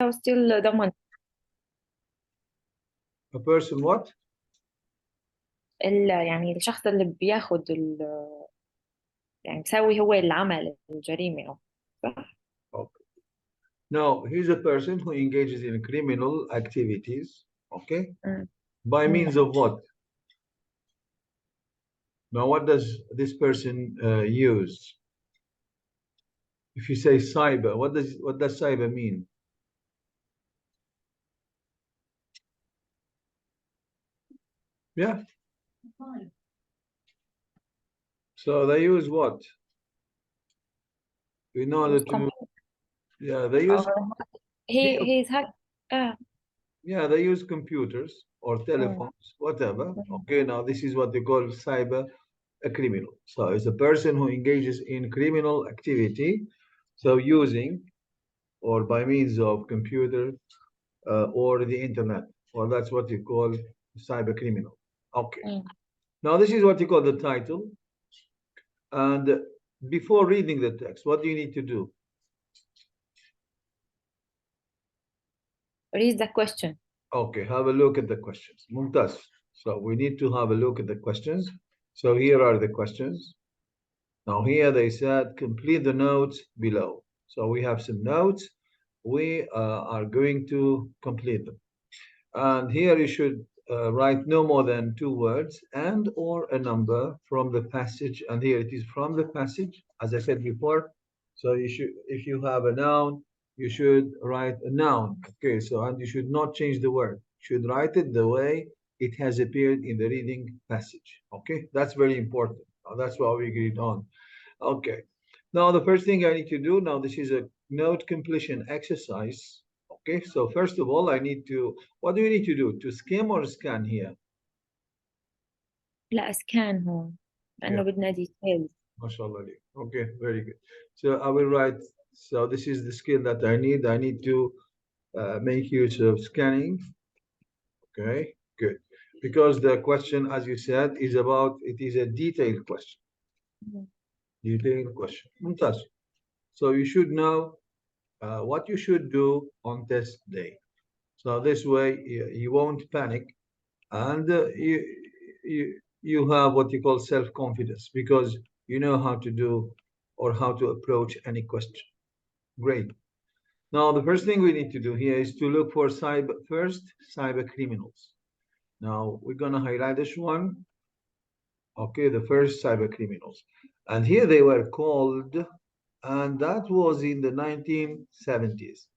still ضمن A person what? يعني الشخص اللي بياخد يعني بيسوي هو العمل الجريمة صح؟ Okay. Now, he's a person who engages in criminal activities, okay? مم. By مم. means of what? Now, what does this person use? If you say cyber, what does cyber mean? Yeah. So they use what? In order to, yeah, they use, he's hack yeah, they use computers or telephones, whatever. Okay, now this is what they call cyber a criminal. So it's a person who engages in criminal activity, so using or by means of computer or the internet. Well, that's what you call cyber criminal. Okay. Now this is what you call the title. And before reading the text, what do you need to do? Read the question. Okay, have a look at the questions. Mumtaz. So we need to have a look at the questions. So here are the questions. Now here they said complete the notes below. So we have some notes. We are going to complete them. And here you should write no more than 2 words and or a number from the passage. And here it is from the passage, as I said before. So you should, if you have a noun, you should write a noun. Okay, so and you should not change the word. You should write it the way it has appeared in the reading passage. Okay, that's very important. That's what we agreed on. Okay. Now the first thing I need to do now, this is a note completion exercise. Okay, so first of all, I need to, what do you need to do? To skim or scan here? لا اسكان هون لأنه بدنا details. MashaAllah. Okay, very good. So I will write, so this is the skill that I need. I need to make use of scanning. Okay, good. Because the question, as you said, is about, it is a detailed question. Detailed question. Mumtaz. So you should know what you should do on test day. So this way you won't panic and you have what you call self-confidence because you know how to do or how to approach any question. Great. Now the first thing we need to do here is to look for cyber criminals. Now we're going to highlight this one. Okay, the first cyber criminals. And here they were called, and that was in the 1970s.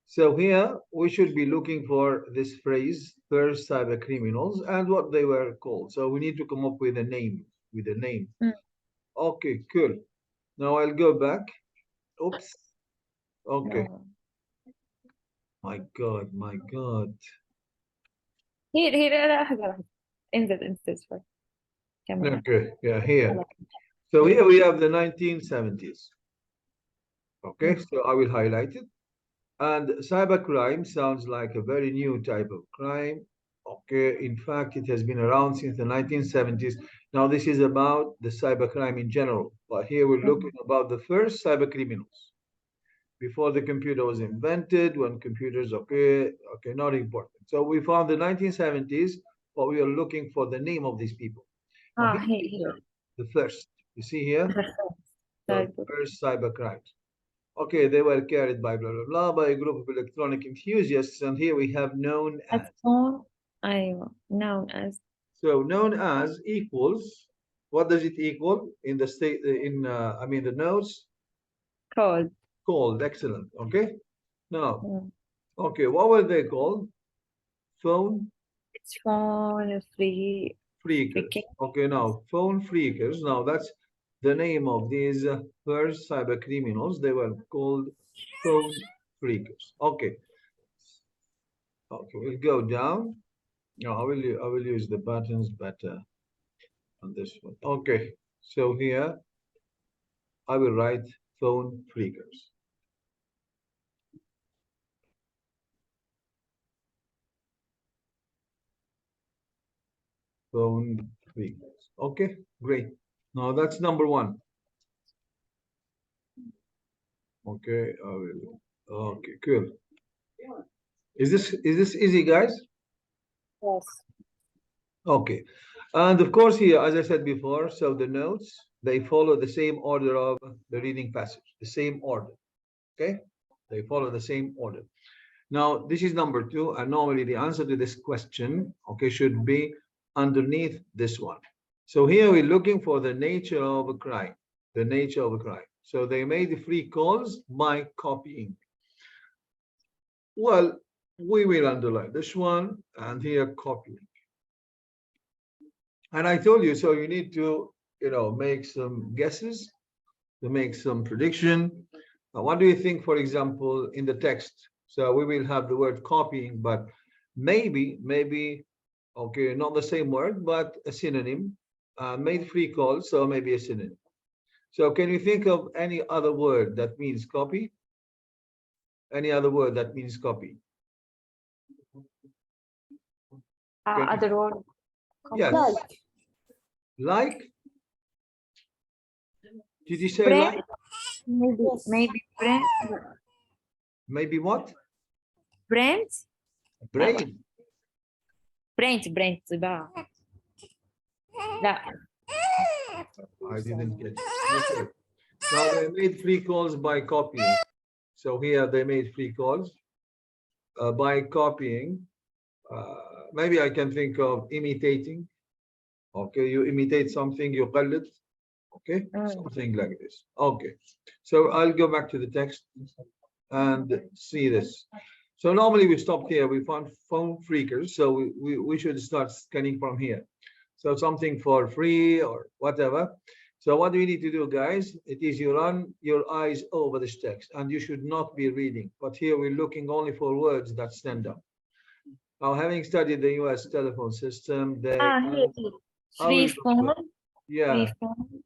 So here we should be looking for this phrase, first cyber criminals, and what they were called. So we need to come up with a name, Okay, cool. Now I'll go back. Oops. Okay. No. My God, my God. Here لا لحظة انزل شوي كمل. Okay, yeah, here. So here we have the 1970s. Okay, so I will highlight it. And cybercrime sounds like a very new type of crime. Okay, in fact, it has been around since the 1970s. Now, this is about the cybercrime in general, but here we're looking about the first cyber criminals. Before the computer was invented, when computers, okay, not important. So we found the 1970s, but we are looking for the name of these people. here. The first, you see here, the first cyber crimes. Okay, they were carried by blah, blah, blah, by a group of electronic enthusiasts. And here we have known as. أيوة, known as. So known as equals, what does it equal in the state, I mean, the notes? Called. Called, excellent, okay? Now, okay, what were they called? Phone? It's phone freakers. Okay, now, phone freakers. Now, that's the name of these first cyber criminals. They were called phone freakers. Okay. Okay, we'll go down. No, I will use the buttons better on this one. Okay, so here I will write phone freakers. Phone freakers. Okay, great. Now that's number one. Okay, I will. Okay, cool. Is this easy, guys? Yes. Okay. And of course, here, as I said before, so the notes, they follow the same order of the reading passage, the same order. Okay? They follow the same order. Now, this is number two, and normally the answer to this question, okay, should be underneath this one. So here we're looking for the nature of a crime, the nature of a crime. So they made free calls by copying. Well, we will underline this one and here copying. And I told you, so you need to, make some guesses, to make some prediction. What do you think, for example, in the text? So we will have the word copying, but maybe, okay, not the same word, but a synonym. Made free calls, so maybe a synonym. So can you think of any other word that means copy? Any other word that means copy? Other word. Yes. Like? Did you say Brain? like? Maybe brain. Maybe what? Brains? Brain. Brain طباع. لا. I didn't get it. Okay. Now they made free calls by copying. So here they made free calls by copying. Maybe I can think of imitating. Okay, you imitate something, you قلد. Okay, something like this. Okay, so I'll go back to the text and see this. So normally we stopped here. We found phone freakers. So we should start scanning from here. So something for free or whatever. So what do you need to do, guys? It is you run your eyes over this text and you should not be reading. But here we're looking only for words that stand out. Now, having studied the US telephone system, they here. Free phone. yeah. Free phone.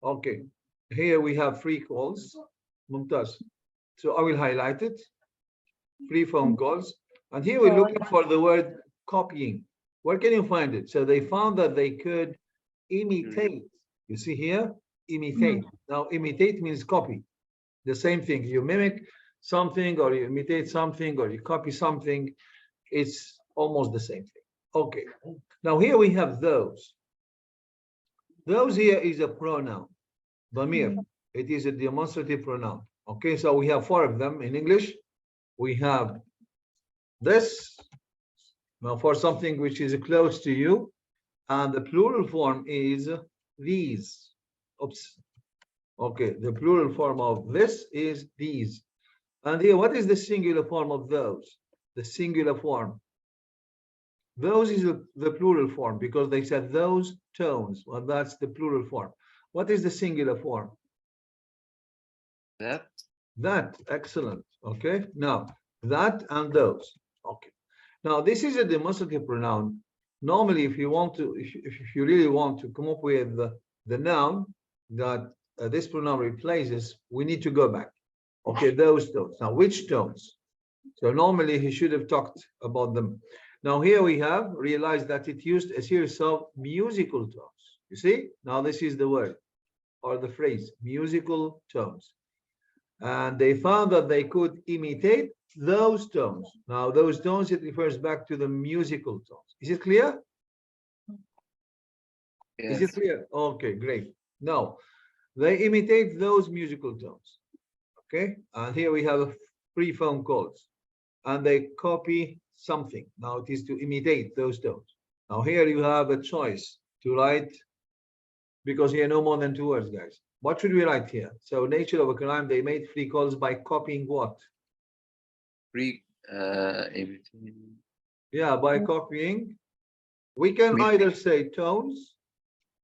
Okay. Here we have free calls. Mumtaz. So I will highlight it. Free phone calls. And here we're looking for the word copying. Where can you find it? So they found that they could imitate. You see here? Imitate. Now, imitate means copy. The same thing. You mimic something or you imitate something or you copy something. It's almost the same thing. Okay. Now here we have those. Those here is a pronoun. Damir. It is a demonstrative pronoun. Okay, so we have four of them in English. We have this. Now for something which is close to you. And the plural form is these. Oops. Okay, the plural form of this is these. And here, what is the singular form of those? The singular form. Those is the plural form because they said those tones. Well, that's the plural form. What is the singular form? That. That. Excellent. Okay. Now, that and those. Okay. Now, this is a demonstrative pronoun. Normally, if you want to, if you really want to come up with the noun that this pronoun replaces, we need to go back. Okay, those tones. Now, which tones? So normally he should have talked about them. Now here we have realized that it used a series of musical tones. You see, now this is the word or the phrase, musical tones. And they found that they could imitate those tones. Now those tones, it refers back to the musical tones. Is it clear? Yes. Is it clear? Okay, great. Now, they imitate those musical tones. Okay, and here we have free phone calls. And they copy something. Now it is to imitate those tones. Now here you have a choice to write, because here no more than two words, guys. What should we write here? So nature of a crime, they made free calls by copying what? Free. Yeah, by copying. We can either say tones.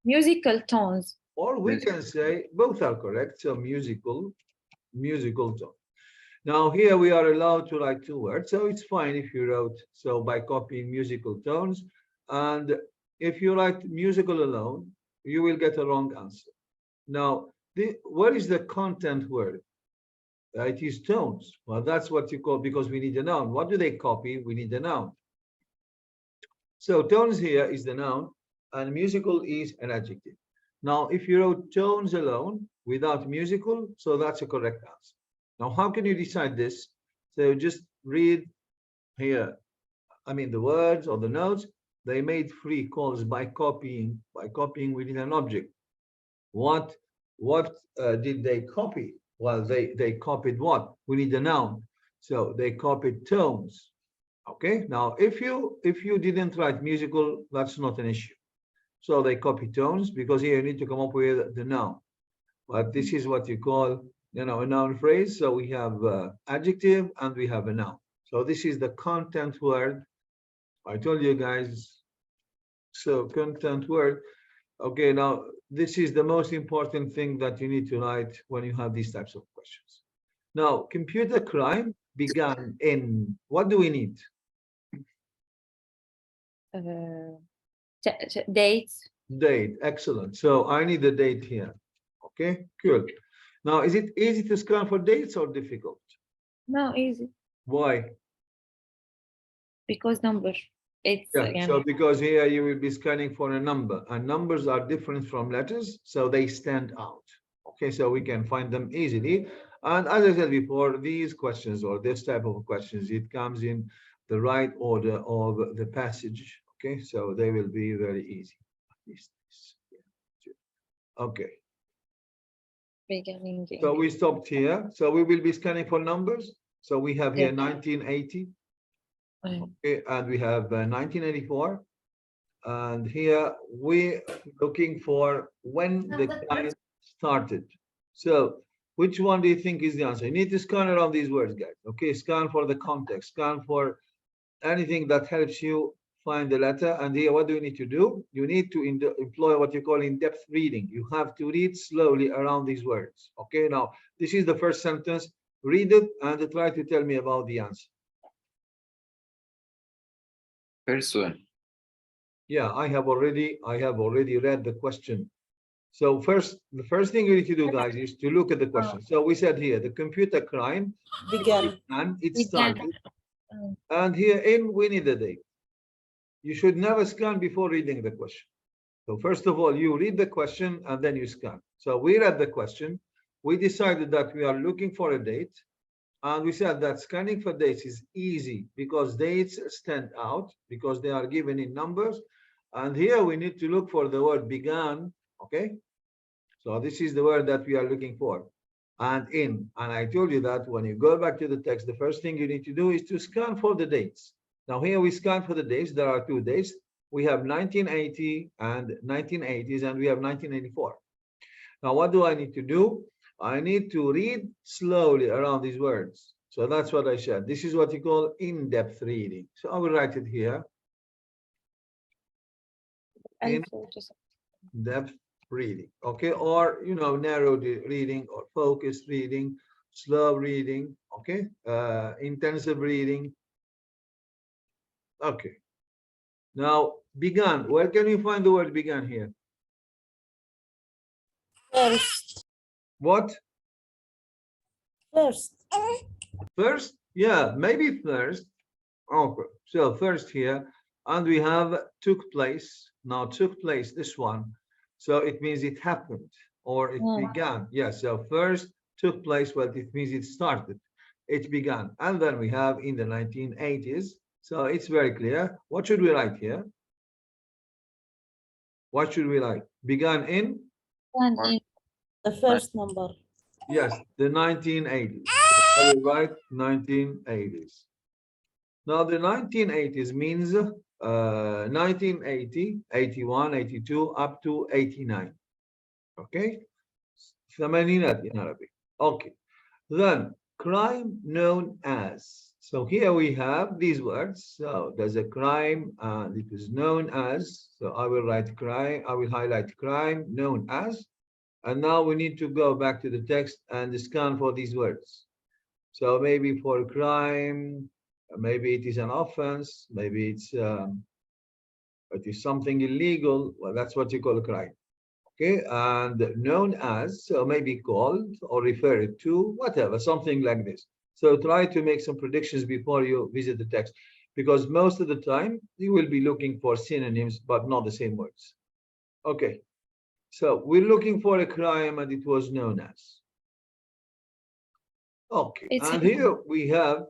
Musical tones. Or we can say both are correct. So musical tone. Now here we are allowed to write two words, so it's fine if you wrote so by copying musical tones. And if you write musical alone, you will get a wrong answer. Now, what is the content word? It is tones. Well, that's what you call, because we need a noun. What do they copy? We need a noun. So tones here is the noun, and musical is an adjective. Now, if you wrote tones alone without musical, so that's a correct answer. Now, how can you decide this? So just read here, I mean the words or the notes, they made free calls by copying. By copying within an object. What did they copy? Well, they copied what? We need a noun. So they copied tones. Okay. Now, if you didn't write musical, that's not an issue. So they copy tones because here you need to come up with the noun. But this is what you call, a noun phrase. So we have adjective and we have a noun. So this is the content word. I told you guys. So content word. Okay, now this is the most important thing that you need to write when you have these types of questions. Now, computer crime began in, what do we need? Dates. Date, excellent. So I need the date here. Okay, good. Now, is it easy to scan for dates or difficult? No, easy. Why? Because number. It's Yeah, so because here you will be scanning for a number, and numbers are different from letters, so they stand out. Okay, so we can find them easily. And as I said before, these questions or this type of questions, it comes in the right order of the passage. Okay, so they will be very easy. Okay, beginning. so we stopped here. So we will be scanning for numbers. So we have here 1980. Okay, and we have 1984. And here we're looking for when the client started. So which one do you think is the answer? You need to scan around these words, guys. Okay, scan for the context, scan for anything that helps you find the letter. And here, what do you need to do? You need to employ what you call in-depth reading. You have to read slowly around these words. Okay, now this is the first sentence. Read it and try to tell me about the answer. First one. Yeah, I have already read the question. So the first thing you need to do, guys, is to look at the question. So we said here, the computer crime began, and it started. And here in, we need the date. You should never scan before reading the question. So first of all, you read the question and then you scan. So we read the question. We decided that we are looking for a date. And we said that scanning for dates is easy because dates stand out because they are given in numbers. And here we need to look for the word began. Okay. So this is the word that we are looking for. And in. And I told you that when you go back to the text, the first thing you need to do is to scan for the dates. Now here we scan for the dates. There are two dates. We have 1980 and 1980s, and we have 1984. Now what do I need to do? I need to read slowly around these words. So that's what I said. This is what you call in-depth reading. So I will write it here. In-depth reading. Okay, or narrow reading or focused reading, slow reading. Okay, intensive reading. Okay. Now began. Where can you find the word began here? First. What? First. First? Yeah, maybe first. Okay, so first here, and we have took place. Now took place, this one. So it means it happened or it began. Yeah, so first took place, well, it means it started. It began. And then we have in the 1980s. So it's very clear. What should we write here? What should we write? Began in? The first number. Yes, the 1980s. I will write 1980s. Now the 1980s means 1980, 81, 82, up to 89. Okay? ثمانينات in Arabic. Okay. Then crime known as. So here we have these words. So there's a crime and it is known as. So I will write crime. I will highlight crime known as. And now we need to go back to the text and scan for these words. So maybe for crime, maybe it is an offense, maybe it is something illegal. Well, that's what you call a crime. Okay, and known as, so maybe called or referred to, whatever, something like this. So try to make some predictions before you visit the text, because most of the time you will be looking for synonyms, but not the same words. Okay. So we're looking for a crime and it was known as. Okay, and here we have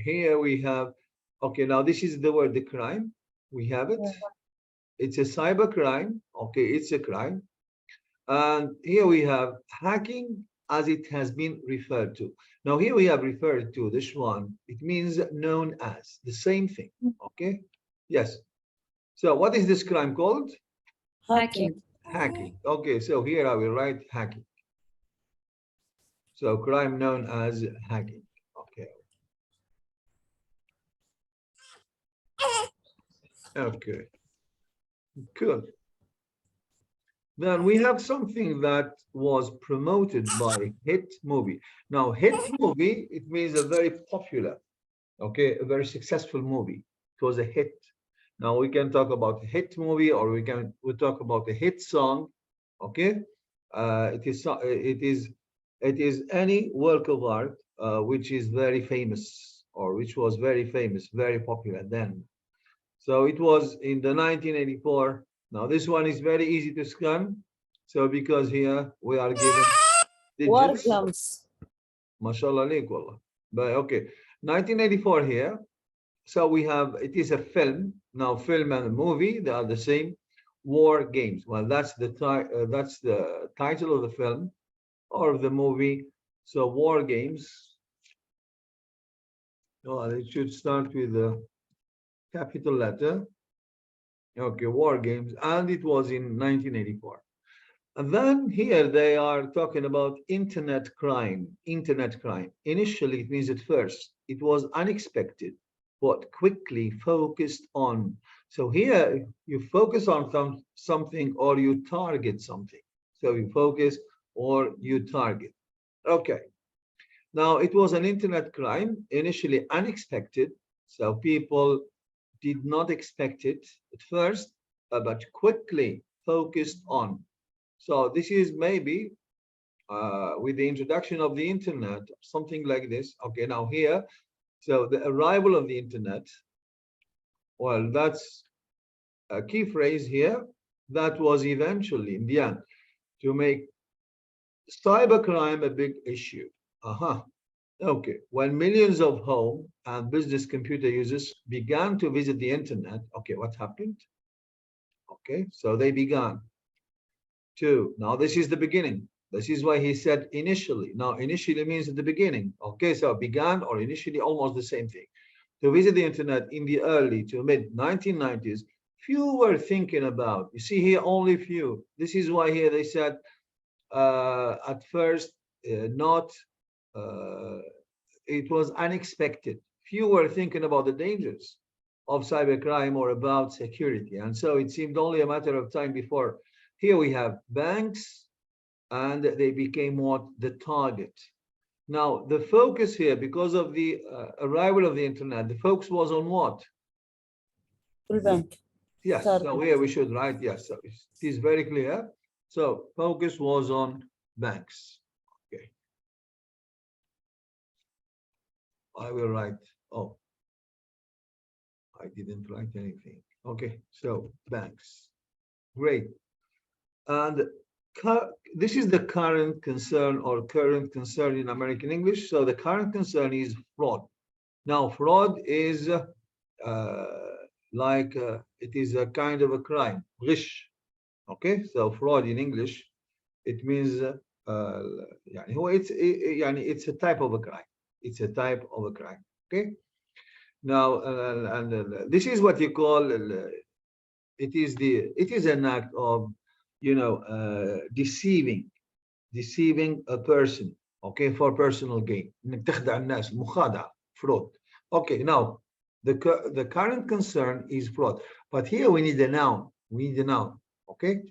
here we have, okay, now this is the word, the crime. We have it. It's a cyber crime. Okay, it's a crime. And here we have hacking as it has been referred to. Now here we have referred to this one. It means known as, the same thing. Okay, yes. So what is this crime called? Hacking. Hacking. Okay, so here I will write hacking. So crime known as hacking. Okay. Okay. Good. Then we have something that was promoted by hit movie. Now, hit movie, it means a very popular, okay, a very successful movie. It was a hit. Now we can talk about a hit movie, or we talk about a hit song, okay? It is any work of art which is very famous, or which was very famous, very popular then. So it was in the 1984. Now this one is very easy to scan. So because here we are given War digits. drums. MashaAllah alayk wallah. But okay, 1984 here. So we have, it is a film. Now film and movie, they are the same. War games. Well, that's the title of the film or of the movie. So war games. Oh, it should start with the capital letter. Okay, war games, and it was in 1984. And then here they are talking about internet crime. Internet crime. Initially, it means at first, it was unexpected, but quickly focused on. So here you focus on something, or you target something. So you focus or you target. Okay. Now it was an internet crime, initially unexpected. So people did not expect it at first, but quickly focused on. So this is maybe with the introduction of the internet, something like this. Okay, now here, so the arrival of the internet, well, that's a key phrase here. That was eventually, in the end, to make cybercrime a big issue. Okay, when millions of home and business computer users began to visit the internet, okay, what happened? Okay, so they began to, now this is the beginning. This is why he said initially. Now, initially means at the beginning. Okay, so began or initially, almost the same thing. To visit the internet in the early to mid 1990s, few were thinking about. You see here, only few. This is why here they said at first not. It was unexpected. Few were thinking about the dangers of cybercrime or about security. And so it seemed only a matter of time before. Here we have banks, and they became what? The target. Now, the focus here, because of the arrival of the internet, the focus was on what? Full bank. Yes, so here we should write, yes, so it is very clear. So focus was on banks. Okay. I will write, oh, I didn't write anything. Okay, so banks. Great. And this is the current concern, or current concern in American English. So the current concern is fraud. Now, fraud is it is a kind of a crime, ghish. Okay, so fraud in English, it means it's a type of a crime. It's a type of a crime. Okay. Now, this is what you call it is an act of, you know, deceiving a person, okay, for personal gain. Fraud. Okay, now the current concern is fraud, but here we need a noun. We need a noun. Okay.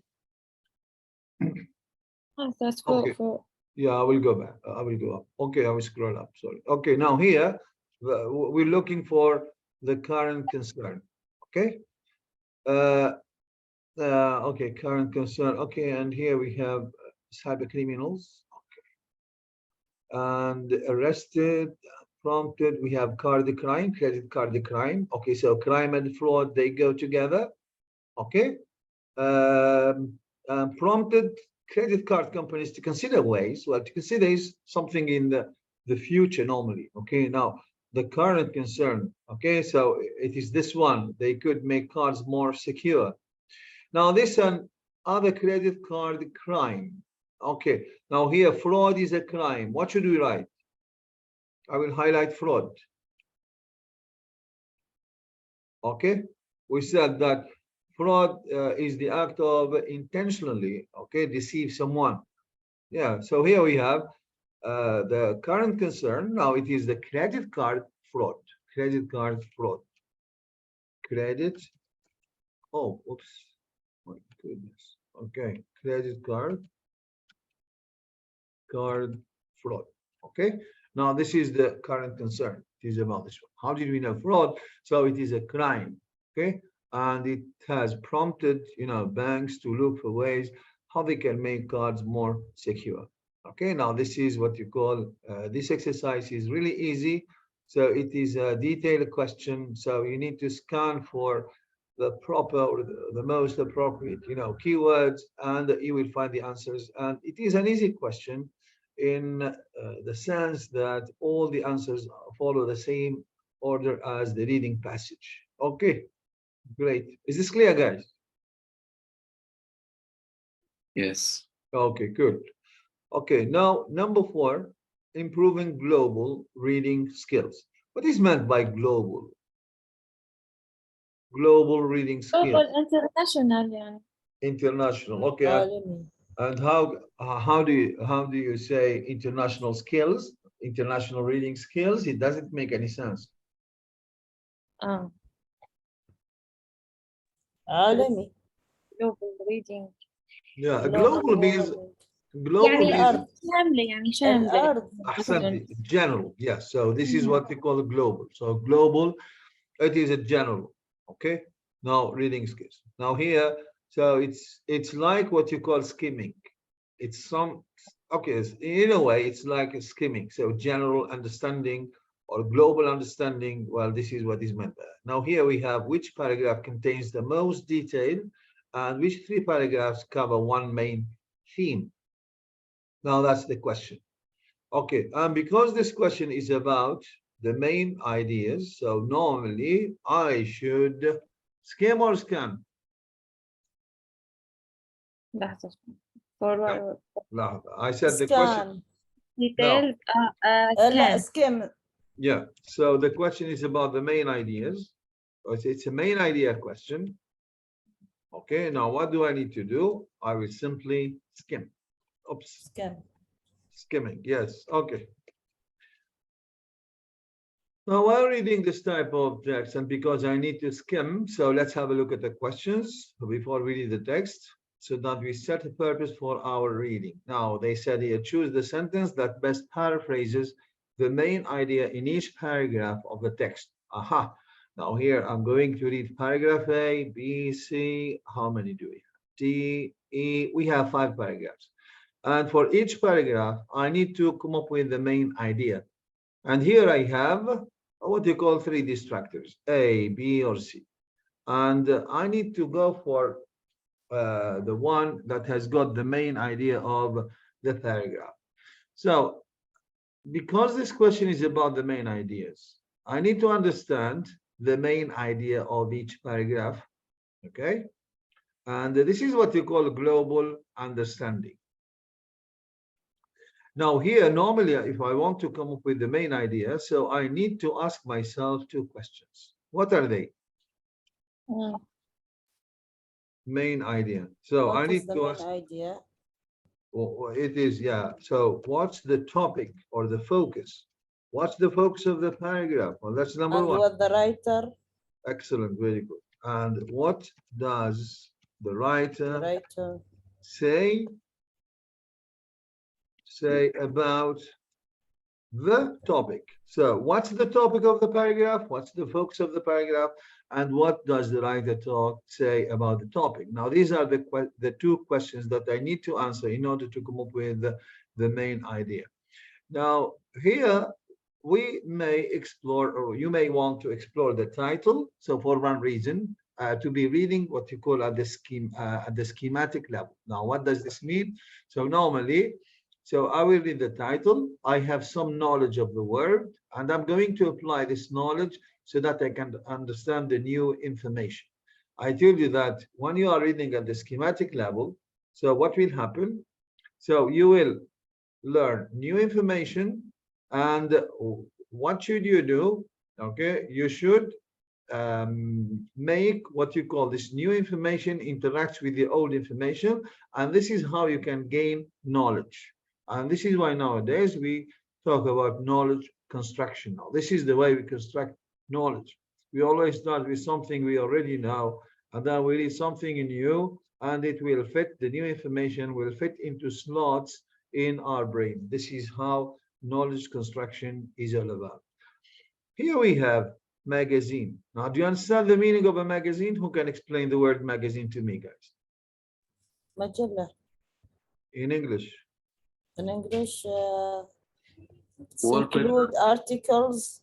That's Okay. Yeah, I will go back. I will go up. Okay, I will scroll up. Sorry. Okay, now here we're looking for the current concern. Okay. Okay, current concern. Okay, and here we have cyber criminals. Okay. And arrested, prompted. We have card crime, credit card crime. Okay, so crime and fraud, they go together. Okay. Prompted credit card companies to consider ways. Well, to consider is something in the future normally. Okay, now the current concern. Okay, so it is this one. They could make cards more secure. Now this one, other credit card crime. Okay, now here fraud is a crime. What should we write? I will highlight fraud. Okay, we said that fraud is the act of intentionally, okay, deceive someone. Yeah, so here we have the current concern. Now it is the credit card fraud. Credit card fraud. Credit. Oh, oops. My goodness. Okay, credit card fraud. Okay, now this is the current concern. It is about this one. How did we know fraud? So it is a crime. Okay, and it has prompted banks to look for ways how they can make cards more secure. Okay, now this is what you call this exercise is really easy. So it is a detailed question. So you need to scan for the proper or the most appropriate keywords, and you will find the answers. And it is an easy question in the sense that all the answers follow the same order as the reading passage. Okay, great. Is this clear, guys? Yes. Okay, good. Okay, now number 4, improving global reading skills. What is meant by global? Global reading skills. global international يعني. International. Okay. عالمي. And how do you say international skills? International reading skills? It doesn't make any sense. عالمي. global reading Yeah, global global يعني means شاملة يعني شاملة. الأرض. أحسنتي, general. Yes, so this is what we call global. So global, it is a general. Okay. Now reading skills. Now here, so it's like what you call skimming. It's some, okay, in a way it's like a skimming. So general understanding or global understanding. Well, this is what is meant there. Now here we have which paragraph contains the most detail and which 3 paragraphs cover one main theme. Now that's the question. Okay, and because this question is about the main ideas, so normally I should skim or scan. لحظة. forward No, I said the question. سكان. detailed لا scan. سكيم. Yeah, so the question is about the main ideas. It's a main idea question. Okay, now what do I need to do? I will simply skim. Oops, سكيم. skimming. Yes, okay. Now, while reading this type of text, and because I need to skim, so let's have a look at the questions before reading the text, so that we set a purpose for our reading. Now, they said here, choose the sentence that best paraphrases the main idea in each paragraph of the text. Aha. Now here, I'm going to read paragraph A, B, C. How many do we have? D, E. We have 5 paragraphs. And for each paragraph, I need to come up with the main idea. And here I have what you call 3 distractors, A, B, or C. And I need to go for the one that has got the main idea of the paragraph. So because this question is about the main ideas, I need to understand the main idea of each paragraph. Okay. And this is what you call global understanding. Now here, normally, if I want to come up with the main idea, so I need to ask myself 2 questions. What are they? Main idea. So What I is need the to main ask. idea? Well, it is, yeah. So what's the topic or the focus? What's the focus of the paragraph? Well, that's number And 1. what the writer? Excellent, very good. And what does the writer say about the topic? So what's the topic of the paragraph? What's the focus of the paragraph? And what does the writer say about the topic? Now, these are the 2 questions that I need to answer in order to come up with the main idea. Now, here we may explore, or you may want to explore the title. So for one reason, to be reading what you call at the schematic level. Now, what does this mean? So normally, So I will read the title. I have some knowledge of the word, and I'm going to apply this knowledge so that I can understand the new information. I told you that when you are reading at the schematic level, so what will happen? So you will learn new information, and what should you do? Okay, you should make what you call this new information interacts with the old information, and this is how you can gain knowledge. And this is why nowadays we talk about knowledge construction. Now, this is the way we construct knowledge. We always start with something we already know, and then we read something new, and it will fit, the new information will fit into slots in our brain. This is how knowledge construction is all about. Here we have magazine. Now, do you understand the meaning of a magazine? Who can explain the word magazine to me, guys? مجلة. In English. In English, it's Wallpaper. include articles,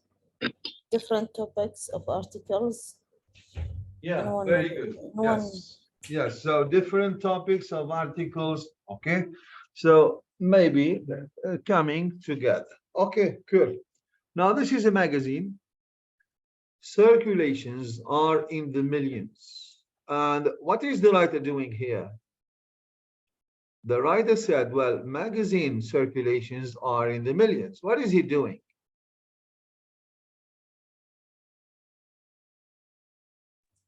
different topics of articles. Yeah, one- very good. in one- Yes. Yes. So different topics of articles. Okay. So maybe coming together. Okay, good. Now, this is a magazine. Circulations are in the millions. And what is the writer doing here? The writer said, well, magazine circulations are in the millions. What is he doing?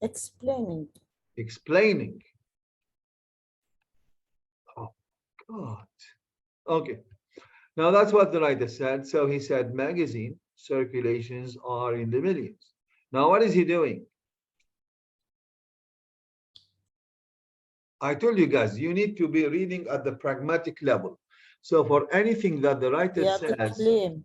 Explaining. Explaining. Oh, God. Okay. Now, that's what the writer said. So he said magazine circulations are in the millions. Now, what is he doing? I told you guys, you need to be reading at the pragmatic level. So for anything that the writer says, explain.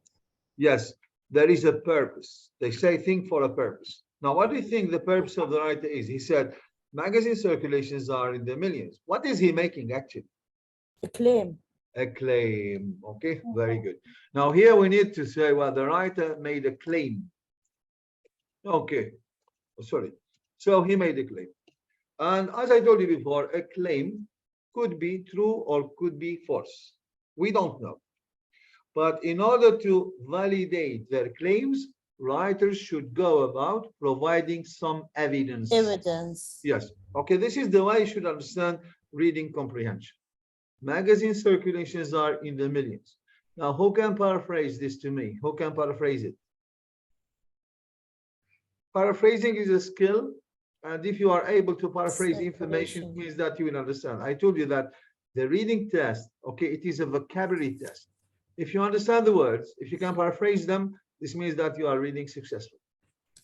yes, there is a purpose. They say think for a purpose. Now, what do you think the purpose of the writer is? He said, magazine circulations are in the millions. What is he making actually? A claim. A claim. Okay, very good. Now here we need to say, well, the writer made a claim. Okay, sorry. So he made a claim. And as I told you before, a claim could be true or could be false. We don't know. But in order to validate their claims, writers should go about providing some evidence. Evidence. Yes. Okay, this is the way you should understand reading comprehension. Magazine circulations are in the millions. Now, who can paraphrase this to me? Who can paraphrase it? Paraphrasing is a skill, and if you are able to paraphrase information, it means that you will understand. I told you that the reading test, okay, it is a vocabulary test. If you understand the words, if you can paraphrase them, this means that you are reading successfully.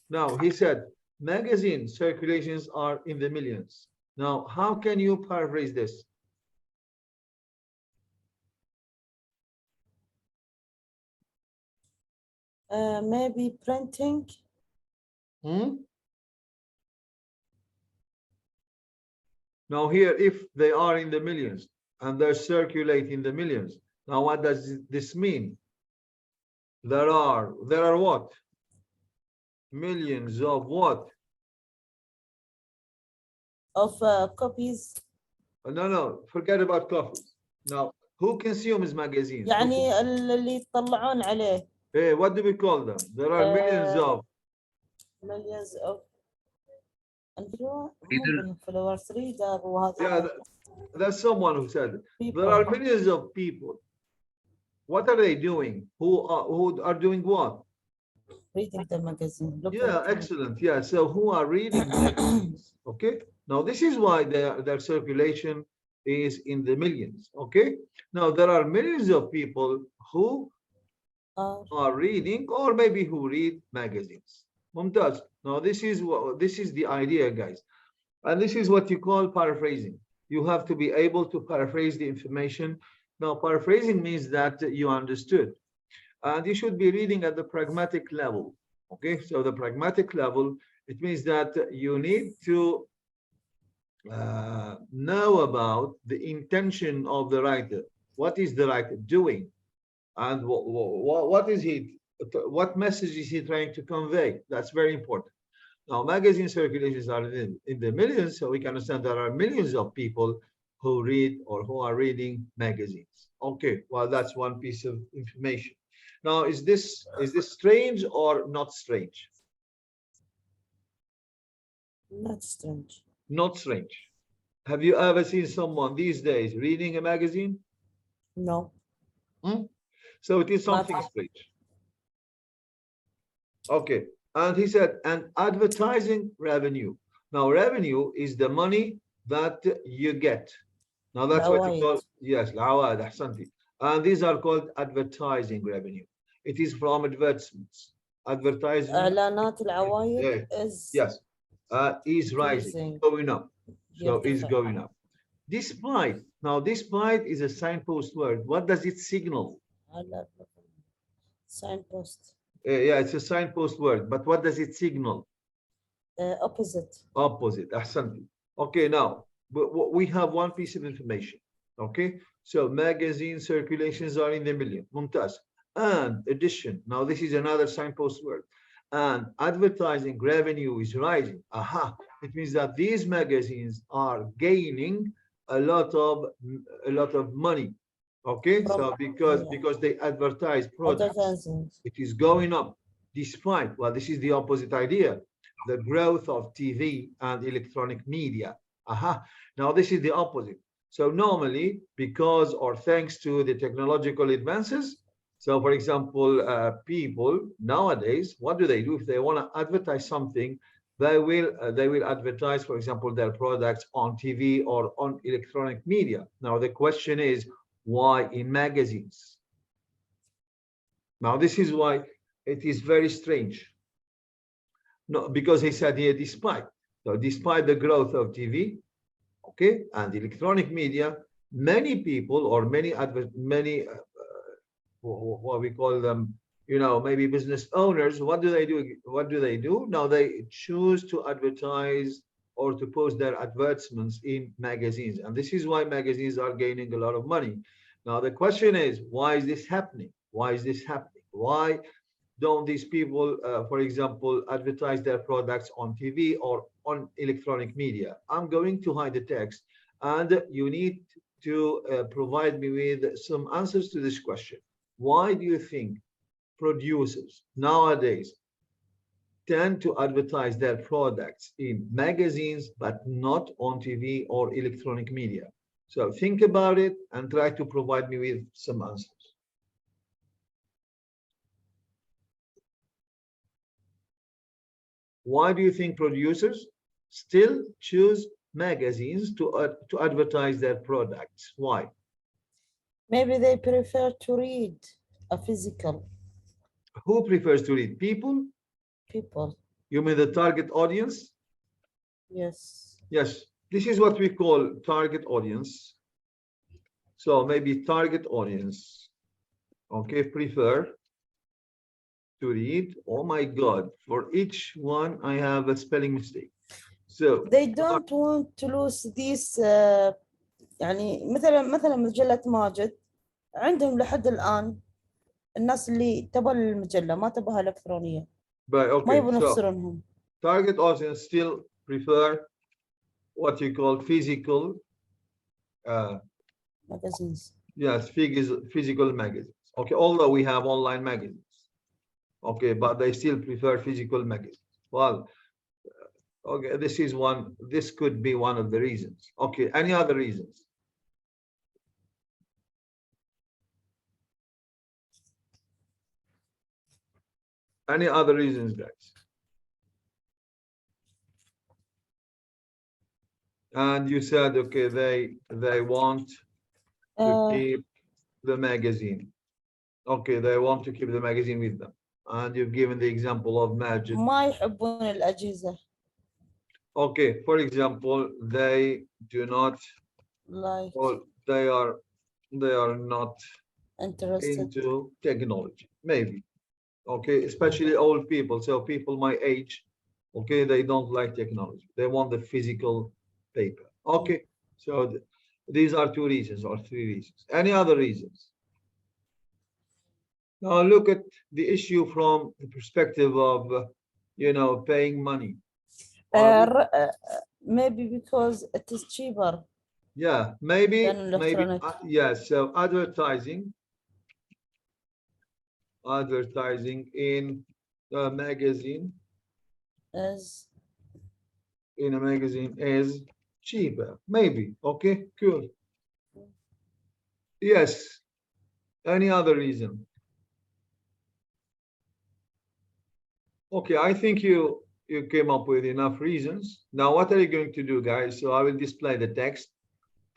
Now, he said, magazine circulations are in the millions. Now, how can you paraphrase this? Maybe printing. Now here, if they are in the millions and they circulate in the millions, now what does this mean? There are what? Millions of what? Of copies. No, forget about copies. Now, who consumes magazines? يعني اللي يطلعون عليه. Hey, what do we call them? There are millions of. Millions of. Followers, reader, yeah, that's someone who said people. There are millions of people. What are they doing? Who are doing what? Reading the magazine. Yeah, excellent. Yeah, so who are reading magazines? Okay. Now this is why their circulation is in the millions. Okay. Now there are millions of people who are reading, or maybe who read magazines. Mumtaz. Now this is the idea, guys, and this is what you call paraphrasing. You have to be able to paraphrase the information. Now paraphrasing means that you understood, and you should be reading at the pragmatic level. Okay, so the pragmatic level, it means that you need to know about the intention of the writer. What is the writer doing, and what message is he trying to convey? That's very important. Now, magazine circulations are in the millions, so we can understand there are millions of people who read or who are reading magazines. Okay, well, that's one piece of information. Now, is this strange or not strange? Not strange. Not strange. Have you ever seen someone these days reading a magazine? No. So it is something Not- strange. Okay, and he said, and advertising revenue. Now, revenue is the money that you get. Now, that's what you call, العوايد. yes, العوائد, أحسنتي. And these are called advertising revenue. It is from advertisements. Advertisement, إعلانات العوايد is yes, is rising, increasing. going up. So is يرتفع. going up. Despite, now despite is a signpost word. What does it signal? على signpost. Yeah, it's a signpost word, but what does it signal? Opposite. Opposite. أحسنتي. Okay, now we have one piece of information. Okay, so magazine circulations are in the million. ممتاز. And edition. Now this is another signpost word. And advertising revenue is rising. Aha! It means that these magazines are gaining a lot of money. Okay, so because they advertise products, Advertising. it is going up. Despite, well, this is the opposite idea, the growth of TV and electronic media. Aha! Now this is the opposite. So normally, because or thanks to the technological advances, so for example, people nowadays, what do? If they want to advertise something, they will advertise, for example, their products on TV or on electronic media. Now the question is, why in magazines? Now this is why it is very strange. No, because he said here, despite. So despite the growth of TV, okay, and electronic media, many people or many what we call them, maybe business owners, what do they do? What do they do? Now they choose to advertise or to post their advertisements in magazines. And this is why magazines are gaining a lot of money. Now the question is, why is this happening? Why is this happening? Why don't these people, for example, advertise their products on TV or on electronic media? I'm going to hide the text, and you need to provide me with some answers to this question. Why do you think producers nowadays tend to advertise their products in magazines, but not on TV or electronic media? So think about it and try to provide me with some answers. Why do you think producers still choose magazines to advertise their products? Why? Maybe they prefer to read a physical. Who prefers to read? People? You mean the target audience? Yes. Yes, this is what we call target audience. So maybe target audience, okay, prefer to read. Oh my God, for each one I have a spelling mistake. So they don't want to lose these يعني مثلا مجلة ماجد عندهم لحد الآن الناس اللي تبغى المجلة ما تبغاها إلكترونية ما يبون يخسرونهم. Target audience still prefer what you call physical magazines. Yes, physical magazines. Okay, although we have online magazines. Okay, but they still prefer physical magazines. Well, okay, this could be one of the reasons. Okay, any other reasons? Any other reasons, guys? And you said, okay, they want to keep the magazine. Okay, they want to keep the magazine with them. And you've given the example of Majid. ما يحبون الأجهزة. Okay, for example, they do not like, or they are not interested into technology, maybe. Okay, especially old people. So people my age, okay, they don't like technology. They want the physical paper. Okay, so these are two reasons or three reasons. Any other reasons? Now look at the issue from the perspective of, paying money. maybe because it is cheaper. Yeah, maybe كان الإلكترونيك. yes. So advertising in a magazine as is cheaper. Maybe. Okay, cool. Yes. Any other reason? Okay, I think you came up with enough reasons. Now, what are you going to do, guys? So I will display the text,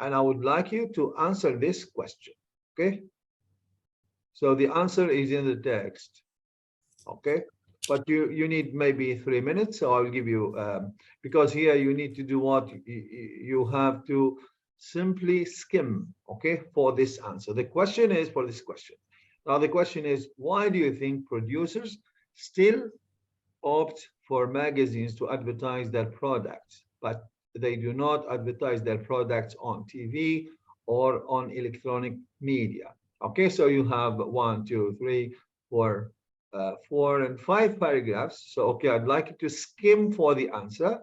and I would like you to answer this question. Okay. So the answer is in the text. Okay. But you need maybe 3 minutes. So I'll give you because here you need to do what you have to simply skim. Okay, for this answer. The question is for this question. Now the question is, why do you think producers still opt for magazines to advertise their products, but they do not advertise their products on TV or on electronic media? Okay, so you have 1, 2, 3, 4, 4 and 5 paragraphs. So, okay, I'd like you to skim for the answer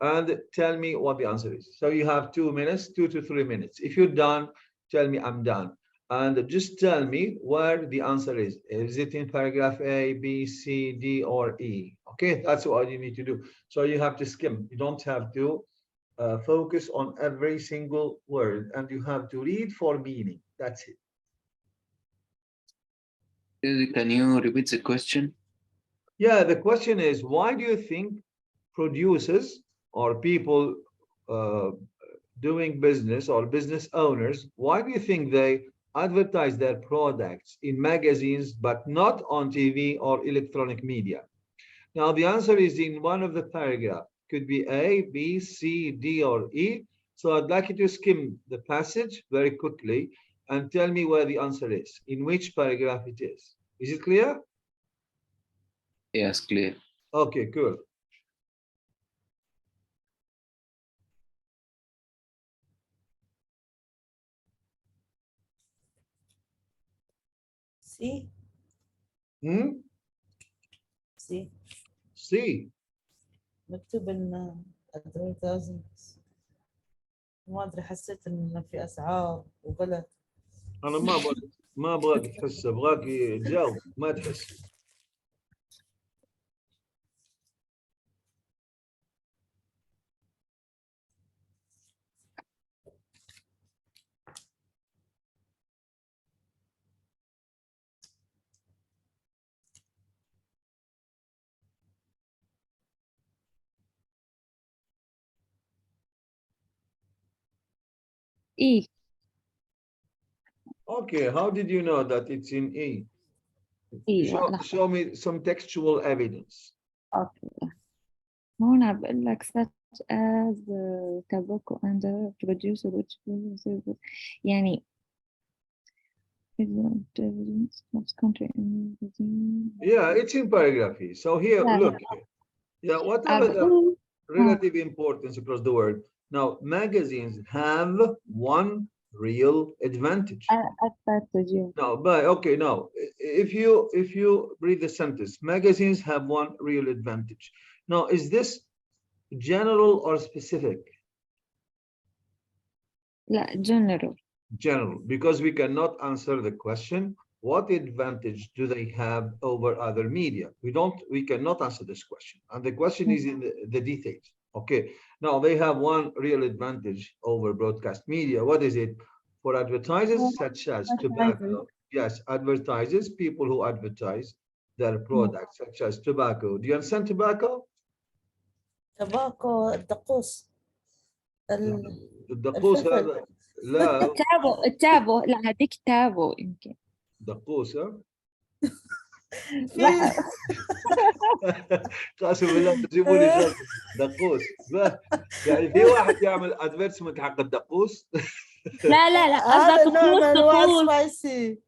and tell me what the answer is. So you have 2 minutes, 2 to 3 minutes. If you're done, tell me I'm done. And just tell me where the answer is. Is it in paragraph A, B, C, D, or E? Okay, that's what you need to do. So you have to skim. You don't have to focus on every single word, and you have to read for meaning. That's it. Can you repeat the question? Yeah, the question is, why do you think producers or people doing business or business owners, why do you think they advertise their products in magazines but not on TV or electronic media? Now, the answer is in one of the paragraph. Could be A, B, C, D, or E. So I'd like you to skim the passage very quickly and tell me where the answer is, in which paragraph it is. Is it clear? Yes, clear. Okay, cool. سي Hmm? سي C. مكتوب إن advertisements. ما أدري، حسيت إن في أسعار وغلا. انا ما ابغاك تحس، ابغاك تجاوب ما تحس. E. Okay, how did you know that it's in E? E. Show me some textual evidence. Okay. هون عم بقول لك such as tobacco and producer which يعني country. Yeah, it's in paragraph E. So here, لا look. لا Yeah, whatever the بقول relative importance across the world. Now, magazines have one real advantage. advantage. Now, but okay, now if you read the sentence, magazines have one real advantage. Now, is this general or specific? لا general. General, because we cannot answer the question, what advantage do they have over other media? We cannot answer this question. And the question is in the details. Okay, now they have one real advantage over broadcast media. What is it? For advertisers such as tobacco, yes, advertisers, people who advertise their products such as tobacco. Do you understand tobacco? تباكو الدقوس الدقوس الفلفل. هذا لا التابو لا هذيك تابو يمكن. دقوس ها لا قاسم بالله تجيبوا لي شغل دقوس يعني في واحد يعمل ادفيرتسمنت حق الدقوس. لا لا لا هذا قصدك نوع من انواع طقوس. سبايسي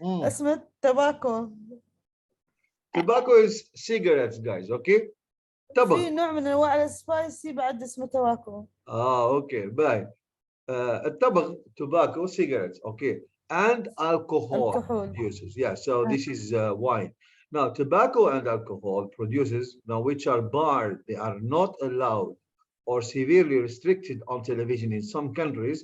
اسمه تباكو. Tobacco is cigarettes, guys. Okay. في تبغ. نوع من انواع السبايسي بعد اسمه تباكو. اوكي باي. التبغ tobacco cigarettes. Okay. And alcohol producers. Yeah. So this is wine. Now tobacco and alcohol producers now which are barred, they are not allowed or severely restricted on television in some countries,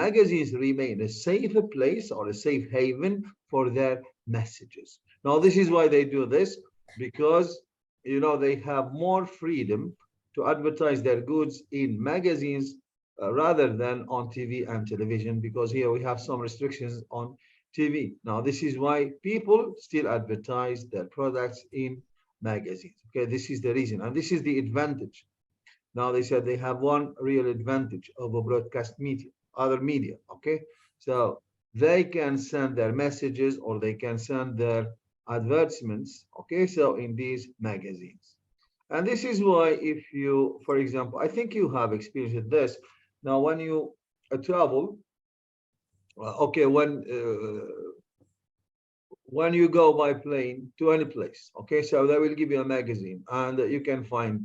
magazines remain a safe place or a safe haven for their messages. Now, this is why they do this, because they have more freedom to advertise their goods in magazines rather than on TV and television, because here we have some restrictions on TV. Now, this is why people still advertise their products in magazines. Okay, this is the reason, and this is the advantage. Now, they said they have one real advantage over broadcast media, other media. Okay, so they can send their messages or they can send their advertisements. Okay, so in these magazines. And this is why, if you, for example, I think you have experienced this. Now, when you travel, okay, when you go by plane to any place, okay, so they will give you a magazine, and you can find,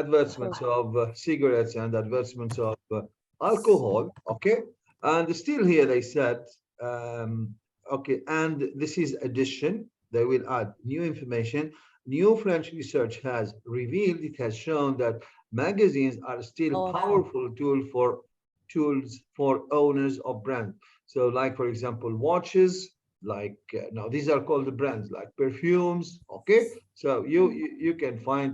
advertisements of cigarettes and advertisements of alcohol, okay, and still here they said, okay, and this is addition. They will add new information. New French research has revealed, it has shown that magazines are still powerful tools for owners of brands. So, like for example, watches, like now these are called the brands, like perfumes. Okay, so you can find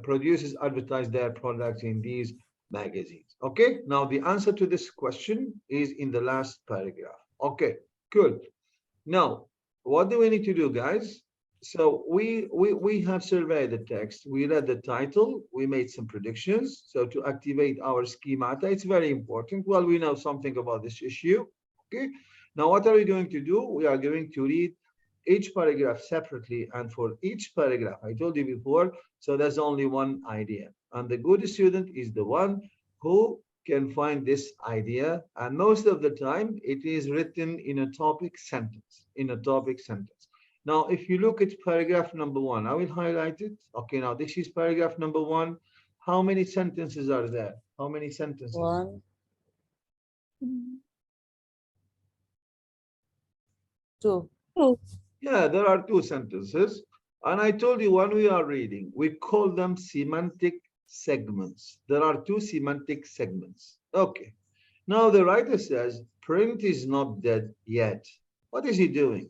producers advertise their products in these magazines. Okay, now the answer to this question is in the last paragraph. Okay, cool. Now, what do we need to do, guys? So we have surveyed the text, we read the title, we made some predictions. So to activate our schemata, it's very important. Well, we know something about this issue. Okay. Now, what are we going to do? We are going to read each paragraph separately, and for each paragraph, I told you before, so there's only one idea. And the good student is the one who can find this idea, and most of the time it is written in a topic sentence, Now, if you look at paragraph number 1, I will highlight it. Okay, now this is paragraph number 1. How many sentences are there? How many sentences? 1, 2. Yeah, there are 2 sentences. And I told you when we are reading, we call them semantic segments. There are 2 semantic segments. Okay. Now the writer says, print is not dead yet. What is he doing?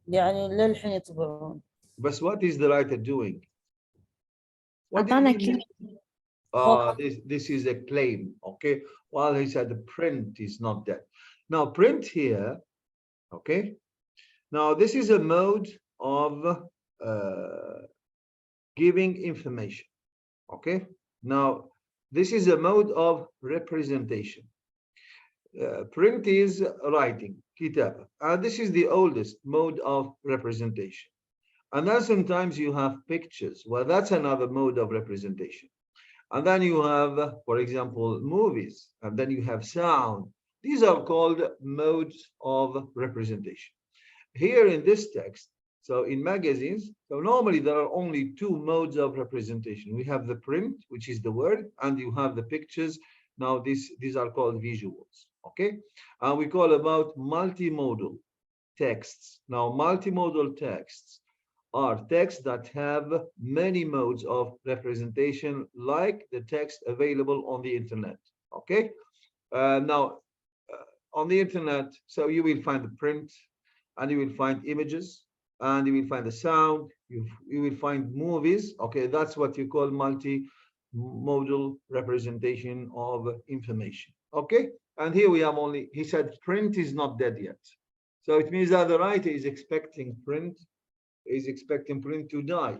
يعني للحين يطبعون. But what is the writer doing? What أعطانا did he كلمة. this is a claim, okay? While he said the print is not dead. Now print here, okay? Now this is a mode of giving information, okay? Now this is a mode of representation. Print is writing, kitaba, and this is the oldest mode of representation. And then sometimes you have pictures. Well, that's another mode of representation. And then you have, for example, movies, and then you have sound. These are called modes of representation. Here in this text, so in magazines, so normally there are only 2 modes of representation. We have the print, which is the word, and you have the pictures. Now these are called visuals, okay? And we call about multimodal texts. Now multimodal texts are texts that have many modes of representation, like the text available on the internet. Okay, now on the internet, so you will find the print, and you will find images, and you will find the sound, you will find movies. Okay, that's what you call multimodal representation of information. Okay, and here we have only, he said print is not dead yet. So it means that the writer is expecting print to die,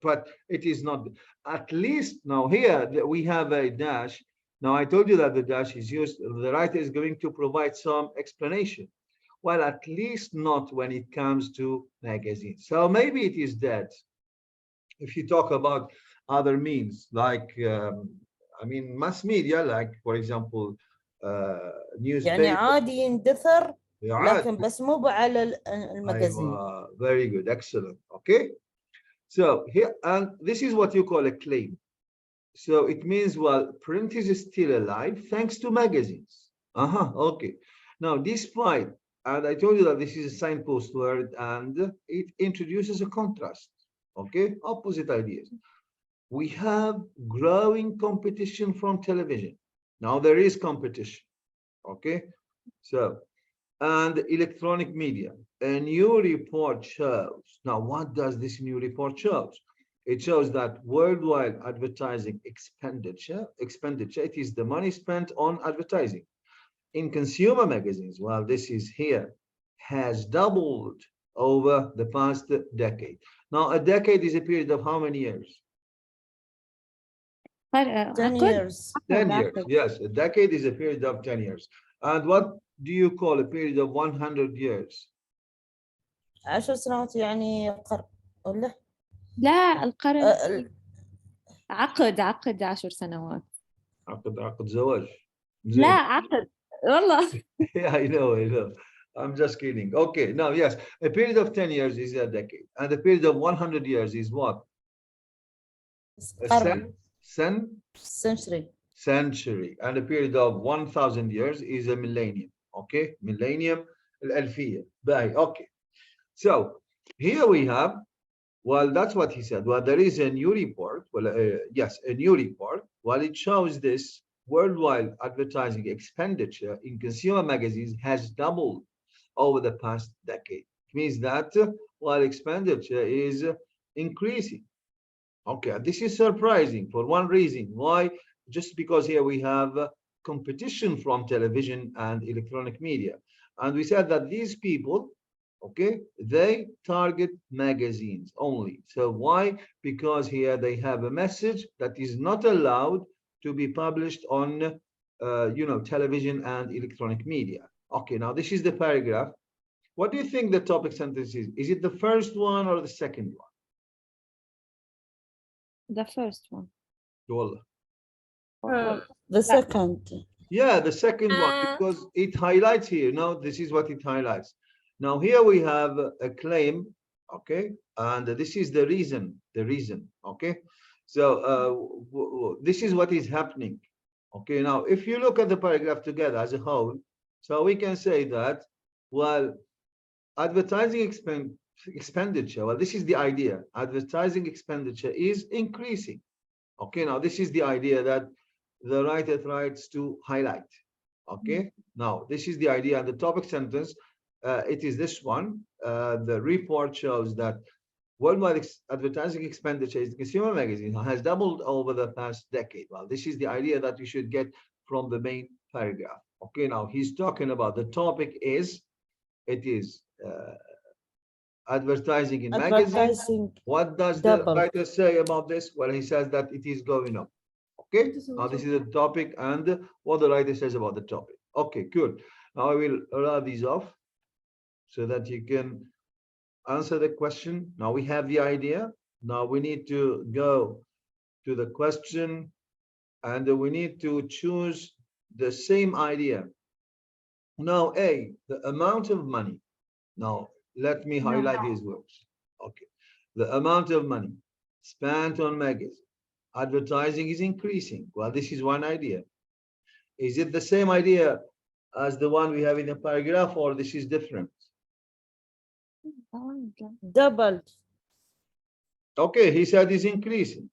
but it is not. At least now here we have a dash. Now I told you that the dash is used, the writer is going to provide some explanation. Well, at least not when it comes to magazines. So maybe it is dead. If you talk about other means, like I mean mass media, like for example newspaper. يعني عادي يندثر لكن بس مو على المagazine. Very good, excellent. Okay, so here, and this is what you call a claim. So it means, well, print is still alive thanks to magazines. Okay. Now despite, and I told you that this is a signpost word, and it introduces a contrast. Okay, opposite ideas. we have growing competition from television. Now there is competition, okay? So, and electronic media. A new report shows, now what does this new report shows? It shows that worldwide advertising expenditure, it is the money spent on advertising in consumer magazines, well, this is here, has doubled over the past decade. Now, a decade is a period of how many years? 10 عقد years. 10 عقد years. عقد. Yes, a decade is a period of 10 years. And what do you call a period of 100 years? 10 سنوات يعني قرن ولا؟ لا القرن أه، عقد 10 سنوات. عقد زواج. لا عقد والله. Yeah, I know. I'm just kidding. Okay, now, yes, a period of 10 years is a decade. And a period of 100 years is what? A قرن. century. And a period of 1,000 years is a millennium. Okay, millennium, الألفية. Okay. So here we have, well, that's what he said. Well, there is a new report. Well, yes, a new report. Well, it shows this worldwide advertising expenditure in consumer magazines has doubled over the past decade. It means that while expenditure is increasing. Okay, this is surprising for one reason. Why? Just because here we have competition from television and electronic media. And we said that these people, okay, they target magazines only. So why? Because here they have a message that is not allowed to be published on, television and electronic media. Okay, now this is the paragraph. What do you think the topic sentence is? Is it the first one or the second one? The first one. The second. Yeah, the second one, because it highlights here. Now, this is what it highlights. Now, here we have a claim, okay, and this is the reason, okay. So this is what is happening. Okay, now, if you look at the paragraph together as a whole, so we can say that, well, advertising expenditure, well, this is the idea. Advertising expenditure is increasing. Okay, now this is the idea that the writer tries to highlight. Okay, now this is the idea, and the topic sentence, it is this one. The report shows that worldwide advertising expenditure in consumer magazine has doubled over the past decade. Well, this is the idea that you should get from the main paragraph. Okay, now he's talking about the topic is, it is advertising in magazines. What does the writer say about this? Well, he says that it is going up. Okay, now this is the topic and what the writer says about the topic. Okay, good. Now I will round these off so that you can answer the question. Now we have the idea. Now we need to go to the question and we need to choose the same idea. Now, A, the amount of money. Now, let me highlight these words. Okay, the amount of money spent on magazines. Advertising is increasing. Well, this is one idea. Is it the same idea as the one we have in the paragraph, or this is different? Doubled. Okay, he said it's increasing.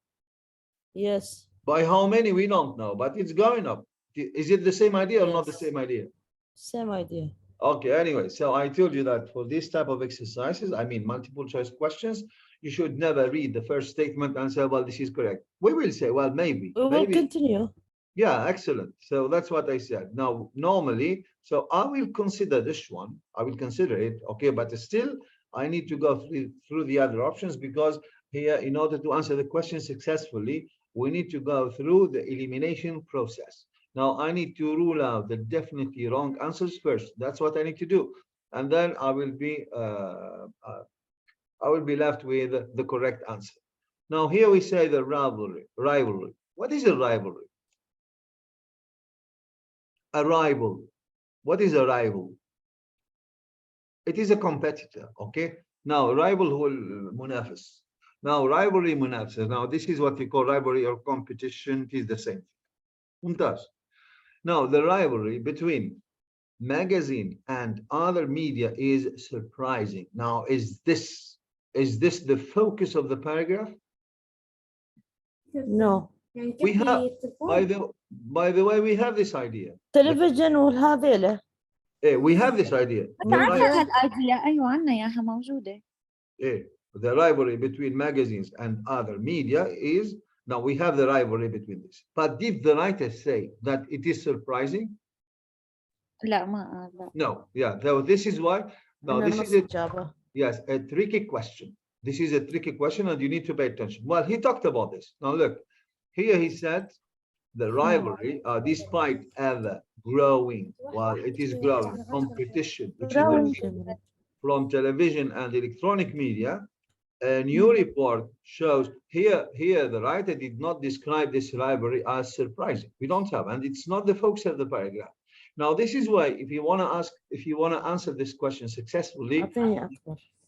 Yes. By how many, we don't know, but it's going up. Is it the same idea or not the same idea? Same idea. Okay, anyway, so I told you that for this type of exercises, I mean multiple choice questions, you should never read the first statement and say, well, this is correct. We will say, well, maybe. We will continue. Yeah, excellent. So that's what I said. Now, normally, so I will consider this one. I will consider it, okay, but still, I need to go through the other options because here, in order to answer the question successfully, we need to go through the elimination process. Now, I need to rule out the definitely wrong answers first. That's what I need to do. And then I will be left with the correct answer. Now, here we say the rivalry. What is a rivalry? A rival. What is a rival? It is a competitor, okay? Now, rival هو المنافس. Now, rivalry منافسة. Now, this is what we call rivalry or competition. It is the same. ممتاز. Now, the rivalry between magazine and other media is surprising. Now, is this the focus of the paragraph? No. We have, by the way, we have this idea. تلفزيون والهذيله. We have this idea. أنت عندك هالأيديا أيوة عنا إياها موجودة. The rivalry between magazines and other media is, now we have the rivalry between this. But did the writer say that it is surprising? لا ما لا. No. Yeah. So this is why. Now this is a tricky question. This is a tricky question, and you need to pay attention. Well, he talked about this. Now look, here he said the rivalry, despite ever growing, while it is growing, competition, which is from television and electronic media. A new report shows here the writer did not describe this rivalry as surprising. We don't have, and it's not the focus of the paragraph. Now, this is why if you want to answer this question successfully,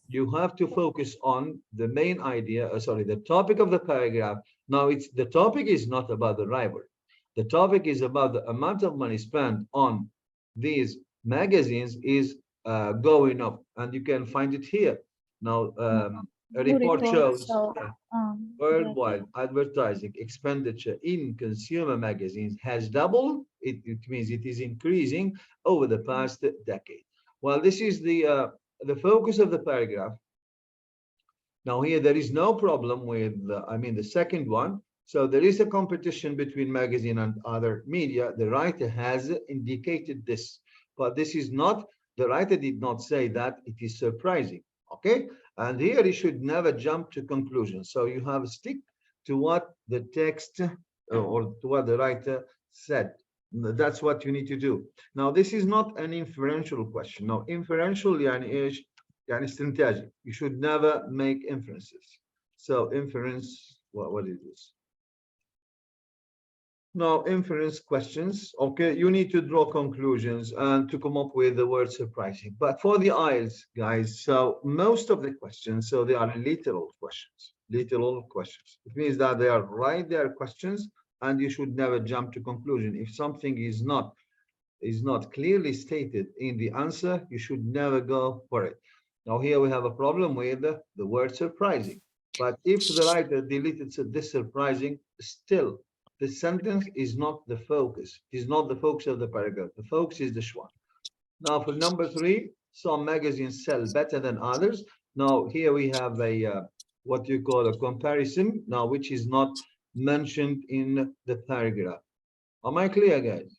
you have to focus on the main idea, the topic of the paragraph. Now, the topic is not about the rivalry. The topic is about the amount of money spent on these magazines is going up, and you can find it here. Now, a report shows worldwide advertising expenditure in consumer magazines has doubled. It means it is increasing over the past decade. Well, this is the focus of the paragraph. Now here there is no problem with, the second one. So there is a competition between magazine and other media. The writer has indicated this, but this is not, the writer did not say that it is surprising. Okay, and here you should never jump to conclusions. So you have to stick to what the text or to what the writer said. That's what you need to do. Now, this is not an inferential question. No, inferential يعني استنتاجي. You should never make inferences. So inference, what is this? Now, inference questions, okay, you need to draw conclusions and to come up with the word surprising. But for the IELTS, guys, so most of the questions, so they are literal questions. It means that they are right there questions, and you should never jump to conclusion. If something is not clearly stated in the answer, you should never go for it. Now, here we have a problem with the word surprising. But if the writer deleted this surprising, still, the sentence is not the focus. It is not the focus of the paragraph. The focus is the schwa. Now, for number 3, some magazines sell better than others. Now, here we have a what you call a comparison. Now, which is not mentioned in the paragraph. Am I clear, guys?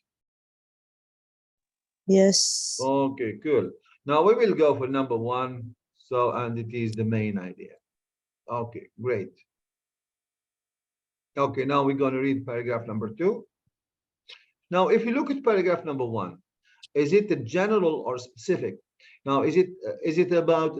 Yes. Okay, cool. Now we will go for number 1. So, and it is the main idea. Okay, great. Okay, now we're going to read paragraph number 2. Now, if you look at paragraph number 1, is it a general or specific? Now, is it about,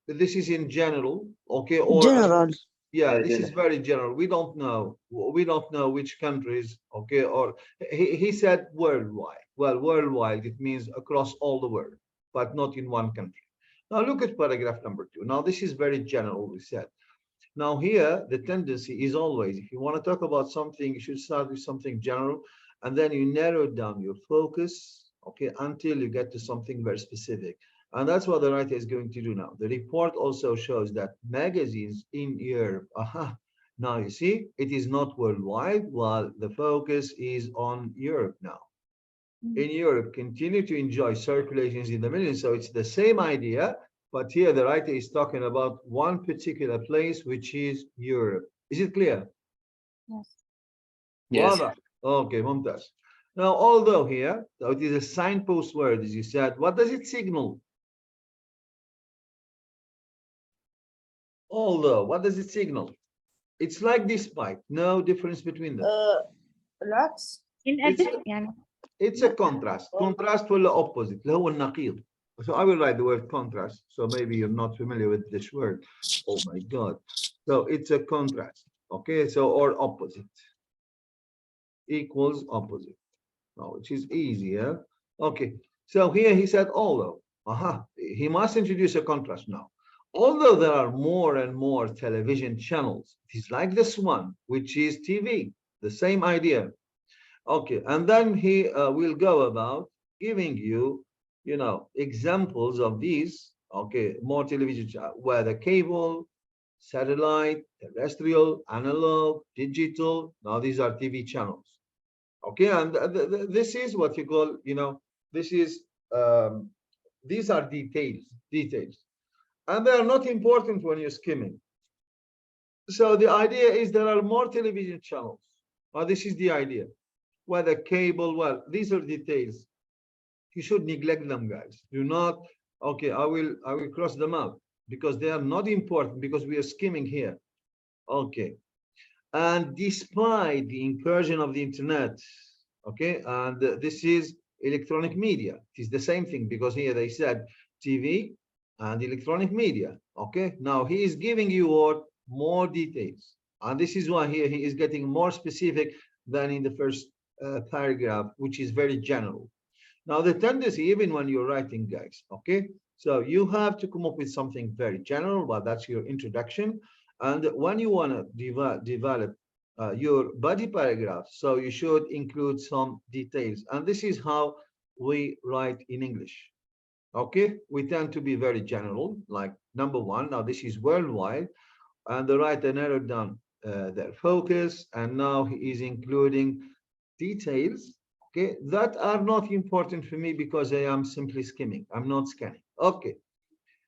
this is in general, okay? Or general. Yeah, this is very general. We don't know which countries, okay? Or he said worldwide. Well, worldwide, it means across all the world, but not in one country. Now, look at paragraph number 2. Now, this is very general, we said. Now here, the tendency is always, if you want to talk about something, you should start with something general, and then you narrow down your focus, okay, until you get to something very specific. And that's what the writer is going to do now. The report also shows that magazines in Europe, now you see, it is not worldwide, while the focus is on Europe now. In Europe, continue to enjoy circulations in the millions. So it's the same idea, but here the writer is talking about one particular place, which is Europe. Is it clear? Yes. Yes. Okay, mumtaz. Now, although here, so it is a signpost word, as you said, what does it signal? Although, what does it signal? It's like despite, no difference between them. العكس. It's a contrast. Contrast ولا opposite اللي هو النقيض. So I will write the word contrast. So maybe you're not familiar with this word. Oh my God. So it's a contrast. Okay. So, or opposite. Equals opposite. Now, which is easier. Okay. So here he said, although. He must introduce a contrast now. Although there are more and more television channels, it is like this one, which is TV. The same idea. Okay. And then he will go about giving you, examples of these, okay, more television, whether cable, satellite, terrestrial, analog, digital. Now these are TV channels. Okay, and this is what you call, this is these are details, and they are not important when you're skimming. So the idea is there are more television channels. Well, this is the idea. Whether cable, well, these are details. You should neglect them, guys. Do not. Okay, I will cross them out because they are not important because we are skimming here. Okay, and despite the incursion of the internet, okay, and this is electronic media. It is the same thing because here they said TV and electronic media. Okay, now he is giving you what more details, and this is why here he is getting more specific than in the first paragraph, which is very general. Now the tendency, even when you're writing, guys, okay, so you have to come up with something very general, but that's your introduction. And when you want to develop your body paragraph, so you should include some details. And this is how we write in English. Okay, we tend to be very general, like number one. Now this is worldwide, and the writer narrowed down their focus, and now he is including details, okay, that are not important for me because I am simply skimming. I'm not scanning. Okay.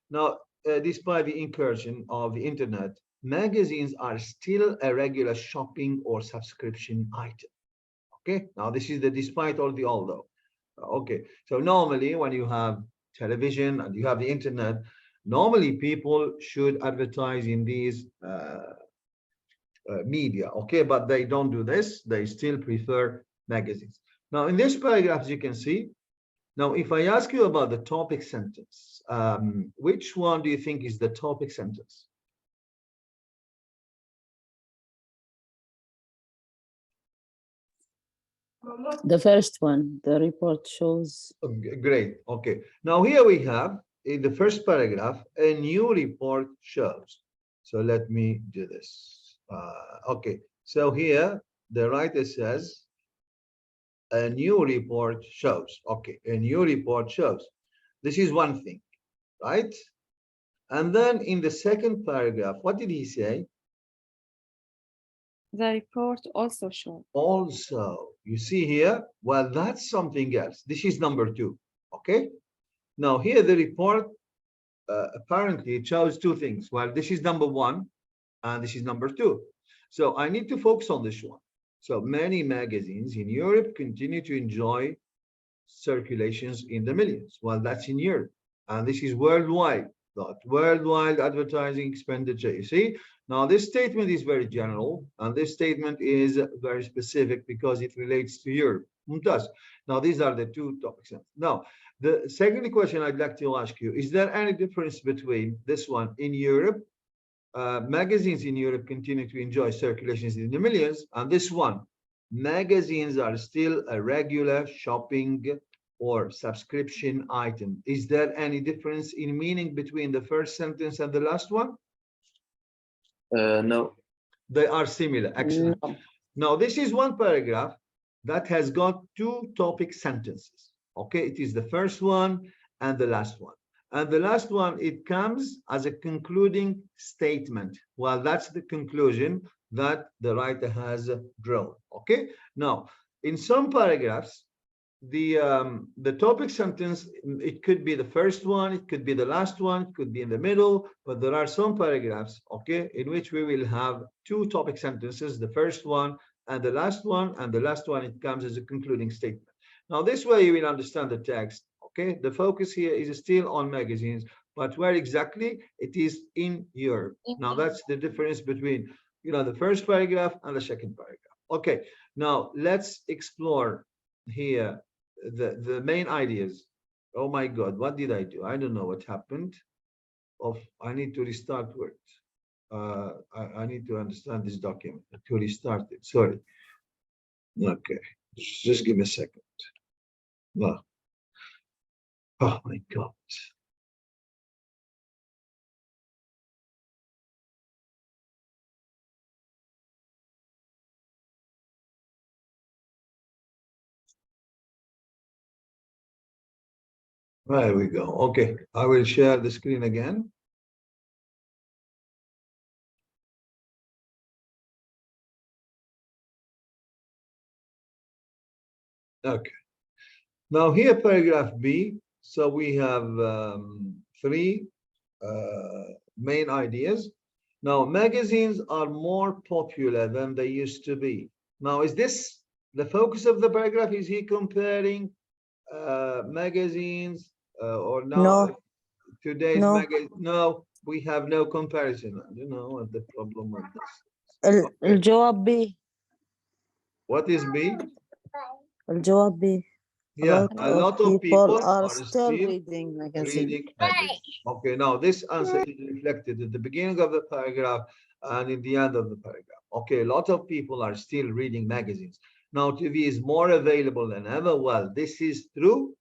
Now, despite the incursion of the internet, magazines are still a regular shopping or subscription item. Okay. Now, this is the despite or the although. Okay. So normally when you have television and you have the internet, normally people should advertise in these media, okay, but they don't do this. They still prefer magazines. Now, in this paragraph, as you can see, now if I ask you about the topic sentence, which one do you think is the topic sentence? The first one, the report shows. Great. Okay. Now here we have in the first paragraph, a new report shows. So let me do this. Okay. So here the writer says, a new report shows. Okay. A new report shows. This is one thing, right? And then in the second paragraph, what did he say? The report also showed. Also, you see here, well, that's something else. This is number two, okay? Now here the report apparently it shows two things. Well, this is number one and this is number two. So I need to focus on this one. So many magazines in Europe continue to enjoy circulations in the millions. Well, that's in Europe. And this is worldwide, that worldwide advertising expenditure. You see, now this statement is very general, and this statement is very specific because it relates to Europe. Mumtaz. Now, these are the two topics. Now, the second question I'd like to ask you, is there any difference between this one in Europe? Magazines in Europe continue to enjoy circulations in the millions, and this one, magazines are still a regular shopping or subscription item. Is there any difference in meaning between the first sentence and the last one? No. They are similar. Excellent. No. Now, this is one paragraph that has got two topic sentences. Okay, it is the first one and the last one. And the last one, it comes as a concluding statement. Well, that's the conclusion that the writer has drawn. Okay. Now, in some paragraphs, the topic sentence, it could be the first one, it could be the last one, it could be in the middle, but there are some paragraphs, okay, in which we will have two topic sentences, the first one and the last one, and the last one, it comes as a concluding statement. Now, this way you will understand the text, okay? The focus here is still on magazines, but where exactly? It is in Europe. Now, that's the difference between, the first paragraph and the second paragraph. Okay, now let's explore here the main ideas. Oh my God, what did I do? I don't know what happened. I need to restart Word. I need to understand this document to restart it. Sorry. Okay, just give me a second. Well, oh my God. There we go. Okay, I will share the screen again. Okay. Now here, paragraph B. So we have three main ideas. Now, magazines are more popular than they used to be. Now, is this the focus of the paragraph? Is he comparing magazines or now No, today's no. magazine? No, we have no comparison. I don't know what the problem with this. Okay. الجواب B. What is B? الجواب B. A Yeah, lot a of lot of people people are are still still reading magazine. reading magazines. Okay, now this answer is reflected at the beginning of the paragraph and in the end of the paragraph. Okay, a lot of people are still reading magazines. Now TV is more available than ever. Well, this is true.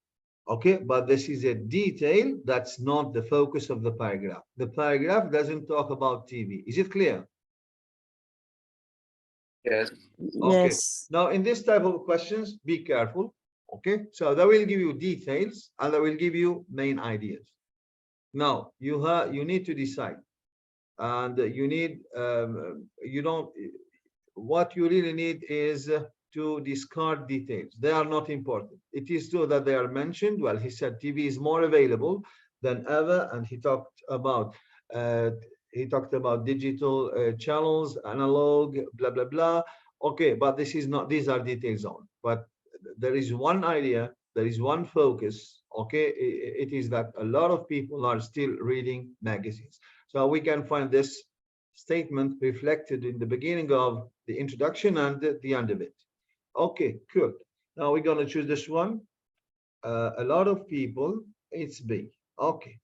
Okay, but this is a detail that's not the focus of the paragraph. The paragraph doesn't talk about TV. Is it clear? Yes. Okay. Yes. Now, in this type of questions, be careful. Okay. So that will give you details and that will give you main ideas. Now, you need to decide, and you need you don't. What you really need is to discard details. They are not important. It is true that they are mentioned. Well, he said TV is more available than ever, and uh, he talked about digital channels, analog, blah blah blah. Okay, but this is not. These are details on. But there is one idea. There is one focus. Okay, it is that a lot of people are still reading magazines. So we can find this statement reflected in the beginning of the introduction and the end of it. Okay, good. Now we're going to choose this one. A lot of people, it's B. Okay.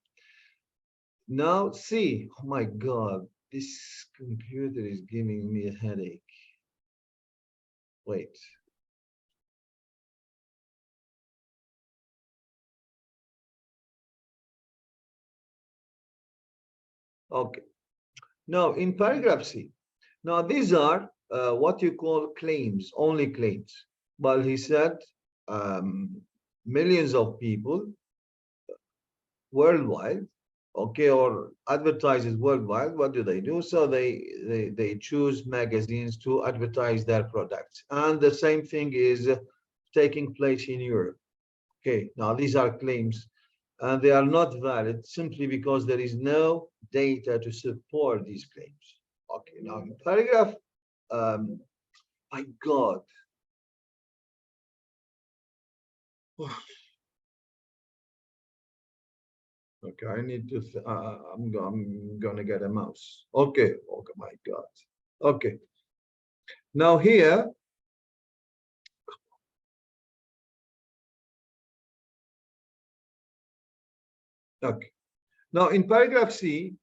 Now C. Oh my God, this computer is giving me a headache. Wait. Okay. Now in paragraph C. Now these are what you call claims, only claims. But he said millions of people worldwide, okay, or advertisers worldwide, what do? So they choose magazines to advertise their products. And the same thing is taking place in Europe. Okay, now these are claims and they are not valid simply because there is no data to support these claims. Okay, now in paragraph, my God. Okay, I need to, I'm gonna get a mouse. Okay, oh my God. Okay, now here, okay. Now in paragraph C,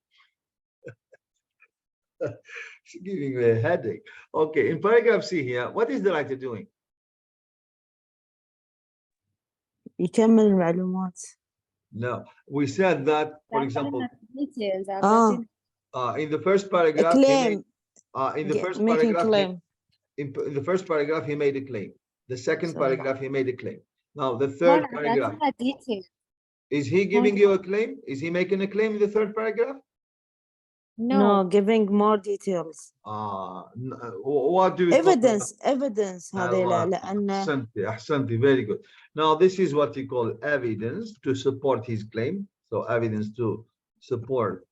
it's giving me a headache. Okay, in paragraph C here, what is the writer doing? يكمل المعلومات. No, we said that, for example, details. in the first paragraph, claim. in the first Making paragraph, claim. in the first paragraph, he made a claim. The second So- paragraph, he made a claim. Now, the third paragraph, details. is he giving you a claim? Is he making a claim in the third paragraph? No, giving more details. What do you call Evidence هذه لأن أحسنتي, very good. Now, this is what you call evidence to support his claim. So evidence to support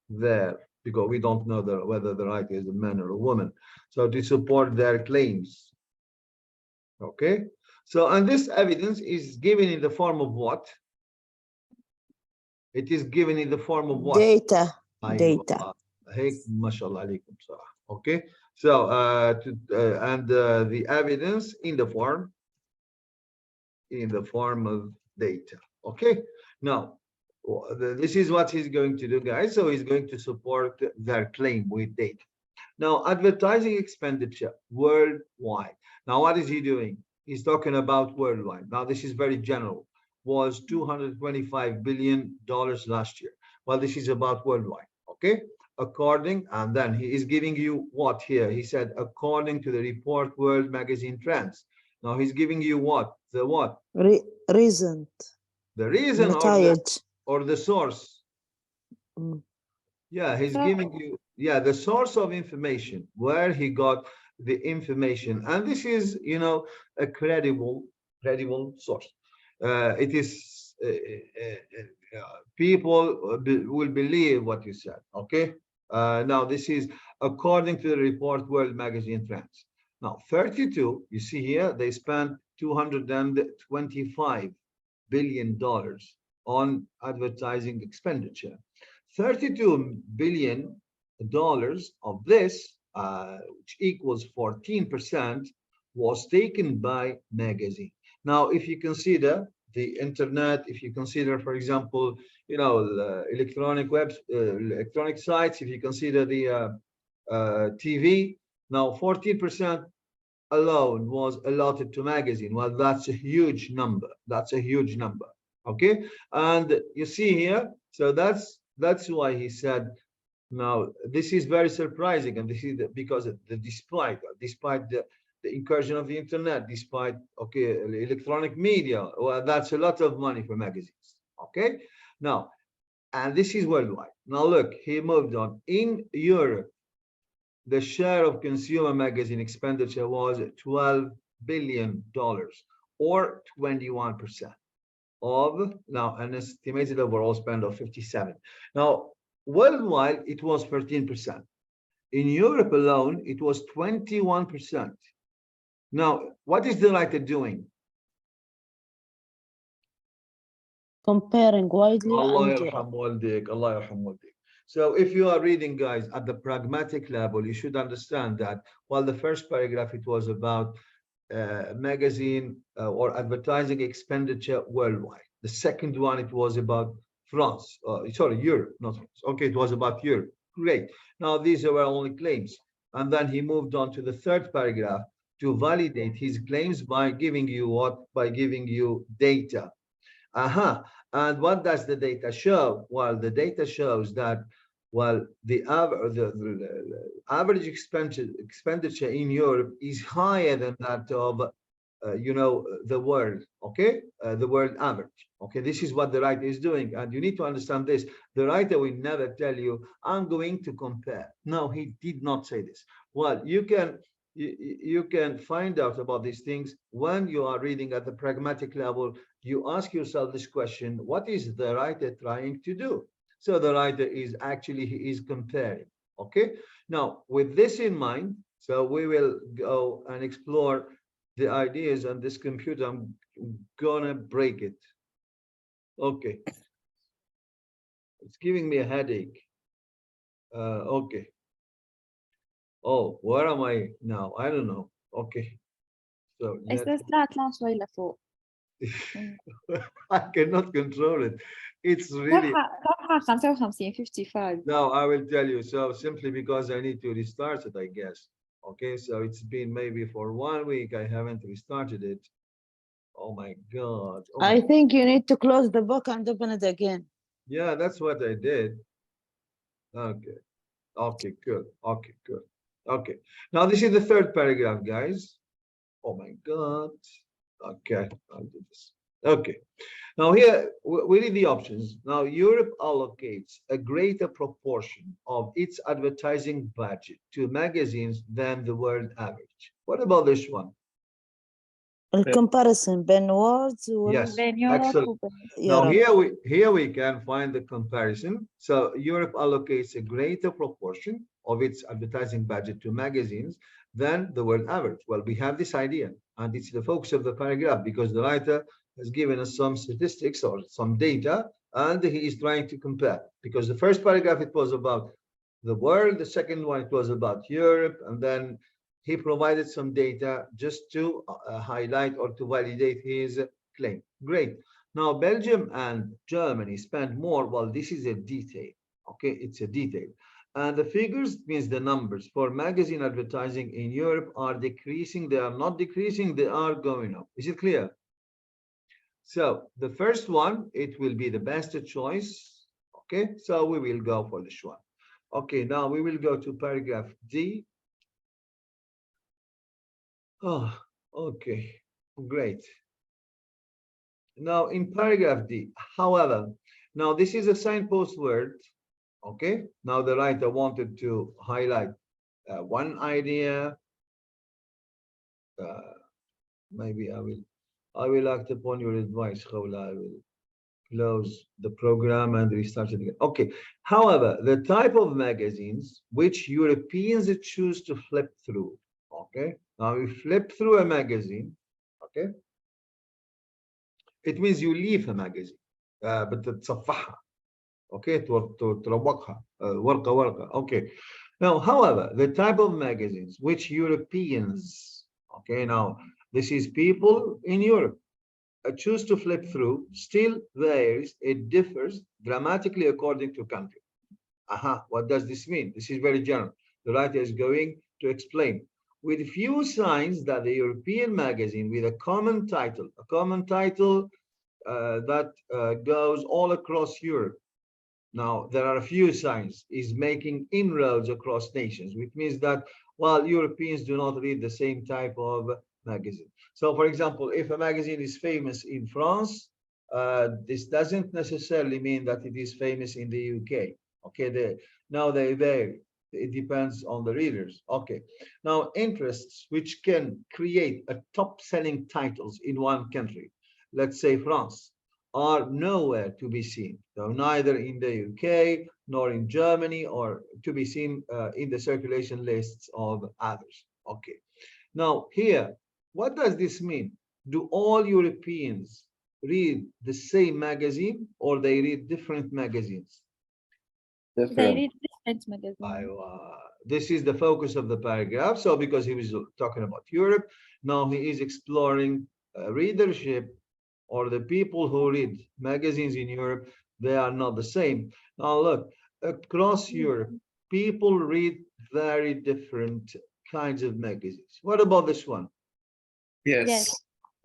because we don't know whether the writer is a man or a woman. So to support their claims. Okay. So, and this evidence is given in the form of what? It is given in the form of what? data. هيك ما شاء الله عليكم صراحة. Okay. So the evidence in the form of data. Okay. Now this is what he's going to do, guys. So he's going to support their claim with data. Now advertising expenditure worldwide. Now what is he doing? He's talking about worldwide. Now this is very general. Was $225 billion last year. Well, this is about worldwide. Okay. According, and then he is giving you what here? He said, according to the report World Magazine Trends. Now he's giving you what? The what? Reason. The reason or the source. Yeah, he's giving you, the source of information, where he got the information. And this is, a credible credible source. It is people will believe what you said. Okay. Now this is according to the report World Magazine Trends. Now 32, you see here, they spent $225 billion on advertising expenditure. $32 billion of this, which equals 14%, was taken by magazine. Now, if you consider the internet, if you consider, for example, electronic sites, if you consider the TV, now 14% alone was allotted to magazine. Well, that's a huge number. That's a huge number. Okay, and you see here, so that's why he said. Now, this is very surprising, and this is because despite the incursion of the internet, despite electronic media, well, that's a lot of money for magazines. Okay, now, and this is worldwide. Now, look, he moved on. In Europe, the share of consumer magazine expenditure was $12 billion, or 21% of now an estimated overall spend of 57. Now, worldwide, it was 13%. In Europe alone, it was 21%. Now, what is the writer doing? Comparing widely Allah and yarham waldik, Allah yarham waldik. So if you are reading, guys, at the pragmatic level, you should understand that while the first paragraph, it was about magazine or advertising expenditure worldwide. The second one, it was about France, Europe, not France. Okay, it was about Europe. Great. Now, these were only claims. And then he moved on to the third paragraph to validate his claims by giving you what? By giving you data. And what does the data show? Well, the data shows that, well, the average expenditure in Europe is higher than that of, the world. Okay, the world average. Okay, this is what the writer is doing, and you need to understand this. The writer will never tell you, "I'm going to compare." No, he did not say this. Well, you can find out about these things when you are reading at the pragmatic level. You ask yourself this question: what is the writer trying to do? So the writer is actually, he is comparing. Okay, now with this in mind, so we will go and explore the ideas on this computer. I'm gonna break it. Okay, it's giving me a headache. Okay. Oh, where am I now? I don't know. Okay, so اطلع شوي لفوق. I cannot control it. It's really. صفحة 55 55. Now I will tell you. So simply because I need to restart it, I guess. Okay, so it's been maybe for 1 week I haven't restarted it. Oh my God. Oh my. I think you need to close the book and open it again. Yeah, that's what I did. Okay. Okay, good. Okay, good. Okay. Now this is the third paragraph, guys. Oh my God. Okay, I'll do this. Okay. Now here we read the options. Now Europe allocates a greater proportion of its advertising budget to magazines than the world average. What about this one? A comparison between words. Yes, بين يوروب excellent. وبين Now Europe. here we can find the comparison. So Europe allocates a greater proportion of its advertising budget to magazines than the world average. Well, we have this idea, and it's the focus of the paragraph, because the writer has given us some statistics or some data, and he is trying to compare. Because the first paragraph, it was about the world, the second one, it was about Europe, and then he provided some data just to highlight or to validate his claim. Great. Now, Belgium and Germany spend more. Well, this is a detail. Okay, it's a detail. And the figures means the numbers for magazine advertising in Europe are decreasing. They are not decreasing. They are going up. Is it clear? So the first one, it will be the best choice. Okay, so we will go for this one. Okay, now we will go to paragraph D. Oh, okay, great. Now in paragraph D, however, now this is a signpost word. Okay, now the writer wanted to highlight one idea. Maybe I will I will act upon your advice, Khawla. I will close the program and restart it again. Okay. However, the type of magazines which Europeans choose to flip through. Okay. Now you flip through a magazine. Okay. It means you leave a magazine. بتتصفحها. Okay. تروقها. ورقة ورقة. Okay. Now, however, the type of magazines which Europeans, okay, now this is people in Europe, choose to flip through, still varies, it differs dramatically according to country. Aha, what does this mean? This is very general. The writer is going to explain. With few signs that the European magazine with a common title that goes all across Europe. Now, there are a few signs, is making inroads across nations, which means that while Europeans do not read the same type of magazine. So, for example, if a magazine is famous in France, this doesn't necessarily mean that it is famous in the UK. Okay, now they vary. It depends on the readers. Okay, now interests which can create a top-selling titles in one country, let's say France, are nowhere to be seen. So neither in the UK nor in Germany or to be seen in the circulation lists of others. Okay. Now here, what does this mean? Do all Europeans read the same magazine or they read different magazines? They Different. read different magazines. This is the focus of the paragraph. So because he was talking about Europe, now he is exploring readership or the people who read magazines in Europe, they are not the same. Now look, across Europe, people read very different kinds of magazines. What about this one? Yes. Yes.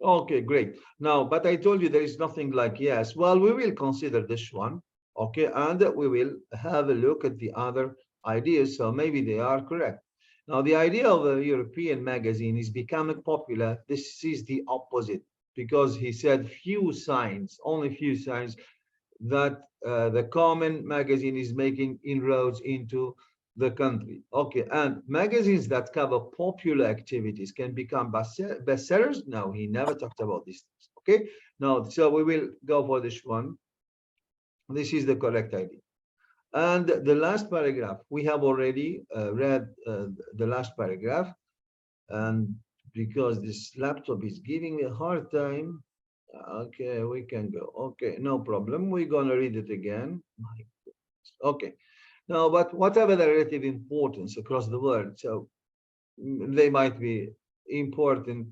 Okay, great. Now, but I told you there is nothing like yes. Well, we will consider this one, okay, and we will have a look at the other ideas, so maybe they are correct. Now, the idea of a European magazine is becoming popular. This is the opposite, because he said few signs, only few signs that the common magazine is making inroads into the country. Okay, and magazines that cover popular activities can become bestsellers. No, he never talked about these things. Okay, now, so we will go for this one. This is the correct idea. And the last paragraph, we have already read the last paragraph. And because this laptop is giving me a hard time, okay, we can go. Okay, no problem. We're going to read it again. My goodness. Okay. Now, but whatever the relative importance across the world, so they might be important.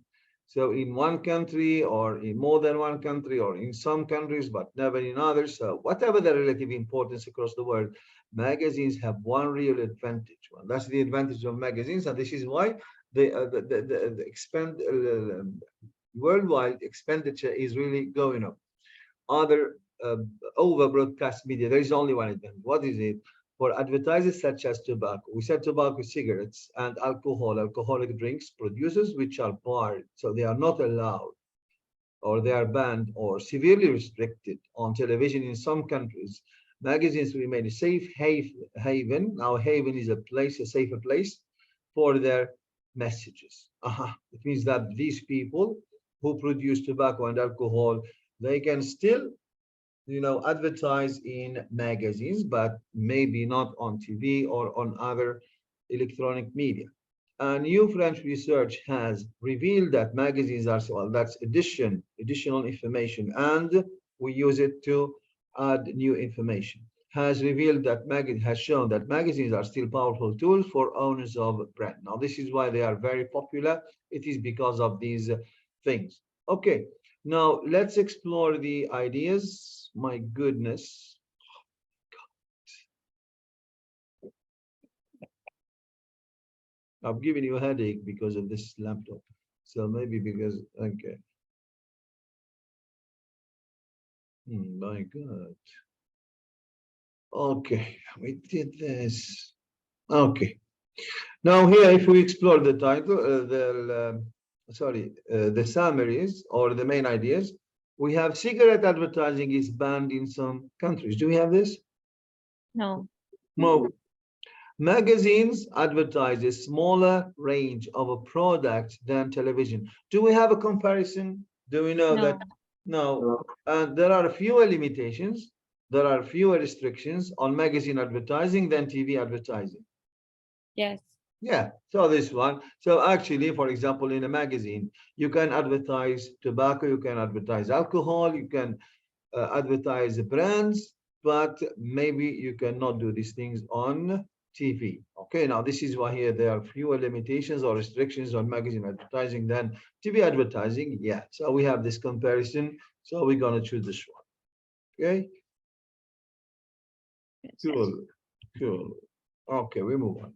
So in one country or in more than one country or in some countries, but never in others. So whatever the relative importance across the world, magazines have one real advantage. Well, that's the advantage of magazines. And this is why the worldwide expenditure is really going up. Other over broadcast media, there is only one advantage. What is it? For advertisers such as tobacco, we said tobacco, cigarettes, and alcohol, alcoholic drinks producers, which are barred, so they are not allowed, or they are banned or severely restricted on television in some countries. Magazines remain a safe haven. Now, haven is a place, a safer place for their messages. It means that these people who produce tobacco and alcohol, they can still advertise in magazines, but maybe not on TV or on other electronic media. A new French research has revealed that magazines are, well, that's additional information, and we use it to add new information. Has shown that magazines are still powerful tools for owners of brand. Now, this is why they are very popular. It is because of these things. Okay, now let's explore the ideas. My goodness. I'm giving you a headache because of this laptop. So maybe because, okay. My God. Okay, we did this. Okay. Now here, if we explore the title, the summaries or the main ideas, we have cigarette advertising is banned in some countries. Do we have this? No. No. Magazines advertise a smaller range of a product than television. Do we have a comparison? Do we know that? No. And there are fewer limitations. There are fewer restrictions on magazine advertising than TV advertising. Yes. Yeah, so this one. So actually, for example, in a magazine, you can advertise tobacco, you can advertise alcohol, you can advertise brands, but maybe you cannot do these things on TV. Okay, now this is why here there are fewer limitations or restrictions on magazine advertising than TV advertising. Yeah, so we have this comparison. So we're going to choose this one. Okay, Yes. cool, cool. Okay, we move on.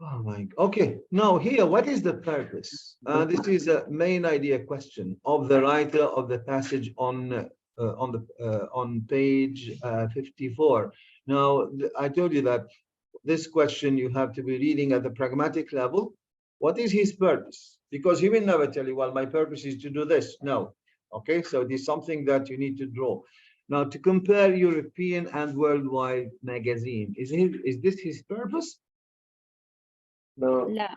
Oh my, okay. Now here, what is the purpose? This is a main idea question of the writer of the passage on page 54. Now, I told you that this question you have to be reading at the pragmatic level. What is his purpose? Because he will never tell you, well, my purpose is to do this. No. Okay, so it is something that you need to draw. Now, to compare European and worldwide magazine, is this his purpose? No. لا.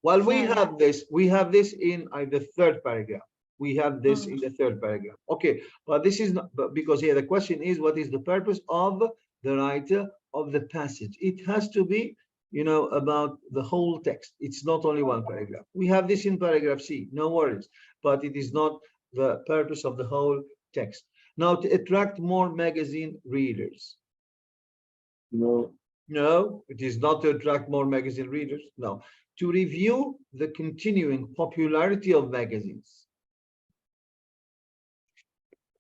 Well, No, we have this in the third paragraph. We have this in the third paragraph. Okay, but this is not, but because here the question is, what is the purpose of the writer of the passage? It has to be, you know, about the whole text. It's not only one paragraph. We have this in paragraph C, no worries, but it is not the purpose of the whole text. Now, to attract more magazine readers. No. No, it is not to attract more magazine readers. No, to review the continuing popularity of magazines.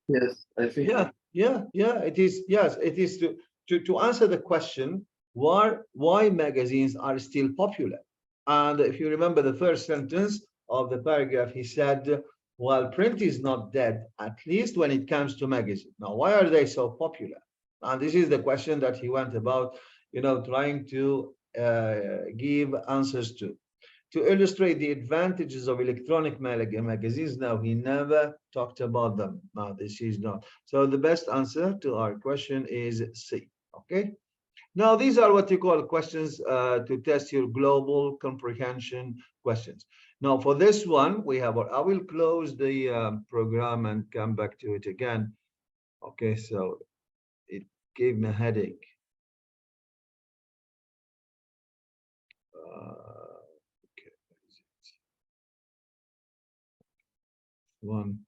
Yes, I think. Yeah, it is. Yes, it is to answer the question why magazines are still popular. And if you remember the first sentence of the paragraph, he said, well, print is not dead, at least when it comes to magazine. Now, why are they so popular? And this is the question that he went about, you know, trying to give answers to illustrate the advantages of electronic magazines. Now, he never talked about them. Now, this is not. So the best answer to our question is C. Okay. Now, these are what you call questions to test your global comprehension questions. Now, for this one, we have, I will close the program and come back to it again. Okay, so it gave me a headache. Okay, one.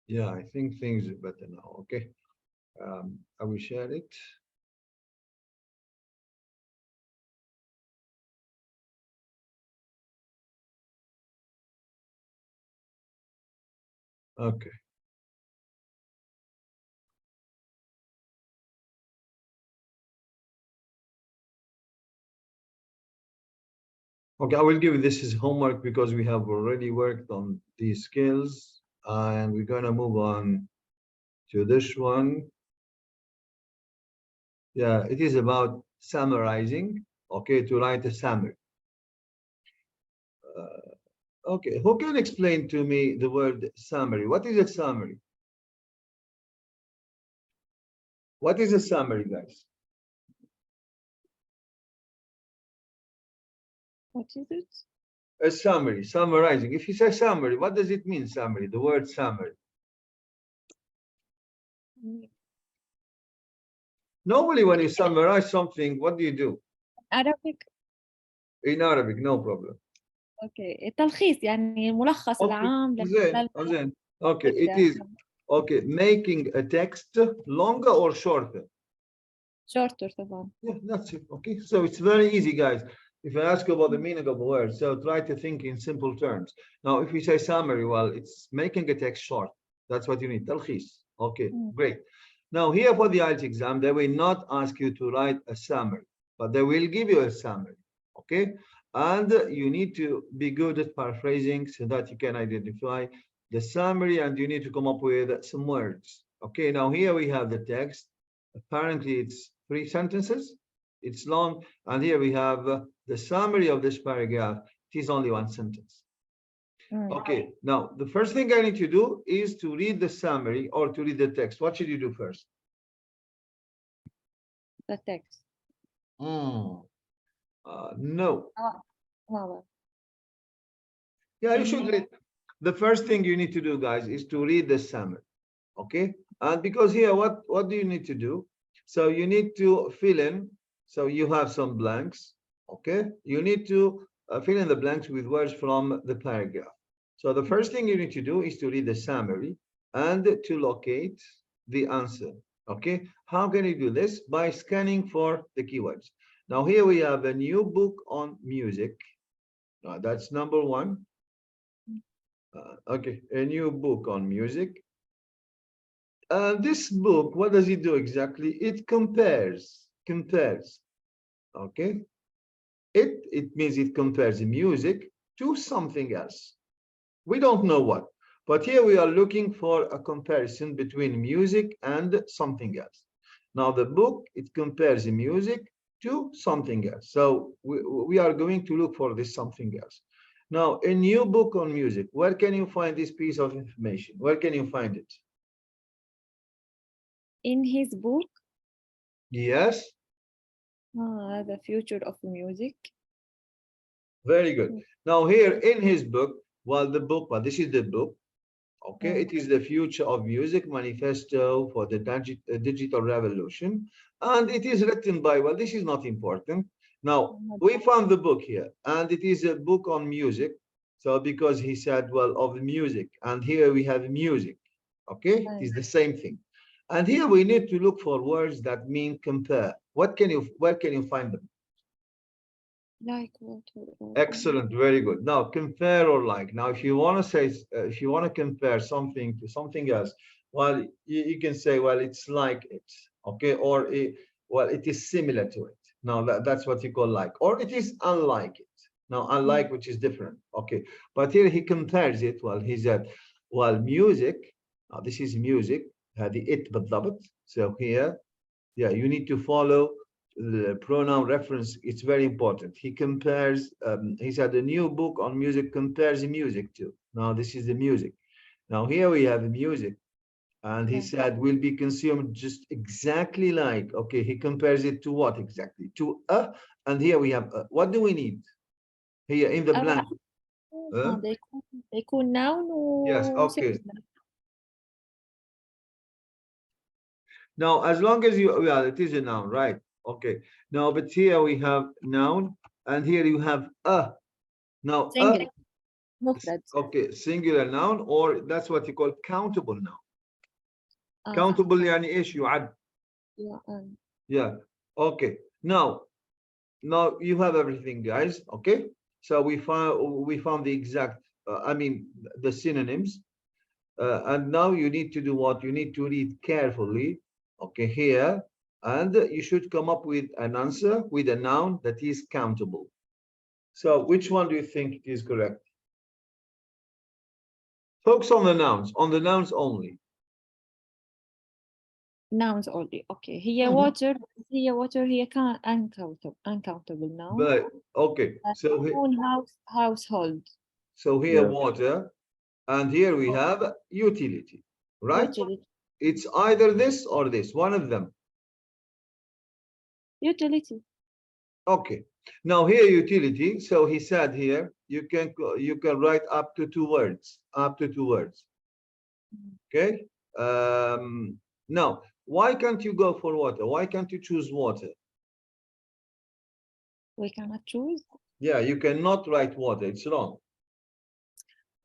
Yeah, I think things are better now. Okay, I will share it. Okay. Okay, I will give you this as homework because we have already worked on these skills, and we're going to move on to this one. Yeah, it is about summarizing, okay, to write a summary. Okay, who can explain to me the word summary? What is a summary? What is a summary, guys? What is it? A summary, summarizing. If you say summary, what does it mean, summary? The word summary. Normally, when you summarize something, what do you do? Arabic. In Arabic, no problem. Okay. التلخيص يعني الملخص العام زين. Okay, it is okay. Making a text longer or shorter? Shorter طبعا. Yeah, that's it. Okay, so it's very easy, guys. If I ask you about the meaning of a word, so try to think in simple terms. Now, if we say summary, well, it's making a text short. That's what you need. تلخيص. Okay, great. Now, here for the IELTS exam, they will not ask you to write a summary, but they will give you a summary. Okay, and you need to be good at paraphrasing so that you can identify the summary, and you need to come up with some words. Okay, now here we have the text. Apparently, it's 3 sentences. It's long, and here we have the summary of this paragraph. It is only 1 sentence. Okay, now the first thing I need to do is to read the summary or to read the text. What should you do first? The text. No. Oh, well, Yeah, you in should here. read. The first thing you need to do, guys, is to read the summary. Okay, and because here, what do you need to do? So you need to fill in. So you have some blanks. Okay, you need to fill in the blanks with words from the paragraph. So the first thing you need to do is to read the summary and to locate the answer. Okay, how can you do this? By scanning for the keywords. Now here we have a new book on music. That's number one. Okay, a new book on music. This book, what does it do exactly? It compares. Okay, it means it compares music to something else. We don't know what, but here we are looking for a comparison between music and something else. Now the book, it compares music to something else. So we are going to look for this something else. Now, a new book on music, where can you find this piece of information? Where can you find it? In his book, Yes, The Future of Music. very good. Now here in his book, well, this is the book. Okay, it is the future of music manifesto for the digital revolution, and it is written by, well, this is not important. Now we found the book here, and it is a book on music. So because he said, well, of music, and here we have music. Okay, it is the same thing. And here we need to look for words that mean compare. Where can you find them? Like what? Excellent, very good. Now compare or like. Now, if you want to say, if you want to compare something to something else, well, you can say, well, it's like it, okay, or well, it is similar to it. Now that's what you call like, or it is unlike it. Now, unlike, which is different, okay. But here he compares it. Well, he said, well, music. Now this is music. the it بالضبط. So here, yeah, you need to follow the pronoun reference. It's very important. He compares, he said a new book on music compares music to. Now this is the music. Now here we have music, and he said will be consumed just exactly like, okay, he compares it to what exactly? To and here we have what do we need? Here in the blank. They يكون noun Yes, okay. singular. Now, as long as you, well, it is a noun, right? Okay. Now, but here we have noun, and here you have a. Now, Singular. مفرد. okay, singular noun, or that's what you call countable noun. Countable صح. يعني ايش يعد. Yeah, Yeah. Okay. Now you have everything, guys. Okay. So we found the exact, I mean, the synonyms. And now you need to do what? You need to read carefully, okay, here, and you should come up with an answer with a noun that is countable. So which one do you think is correct? Focus on the nouns only. nouns only. Okay. هي water. هي كان uncountable noun. But okay, so household. so here Yeah. water, and here we have utility, right? Utility. It's either this or this, one of them. Utility. Okay. Now here utility. So he said here you can write up to 2 words. Up to 2 words. Okay. Now why can't you go for water? Why can't you choose water? We cannot choose. Yeah, you cannot write water. It's wrong.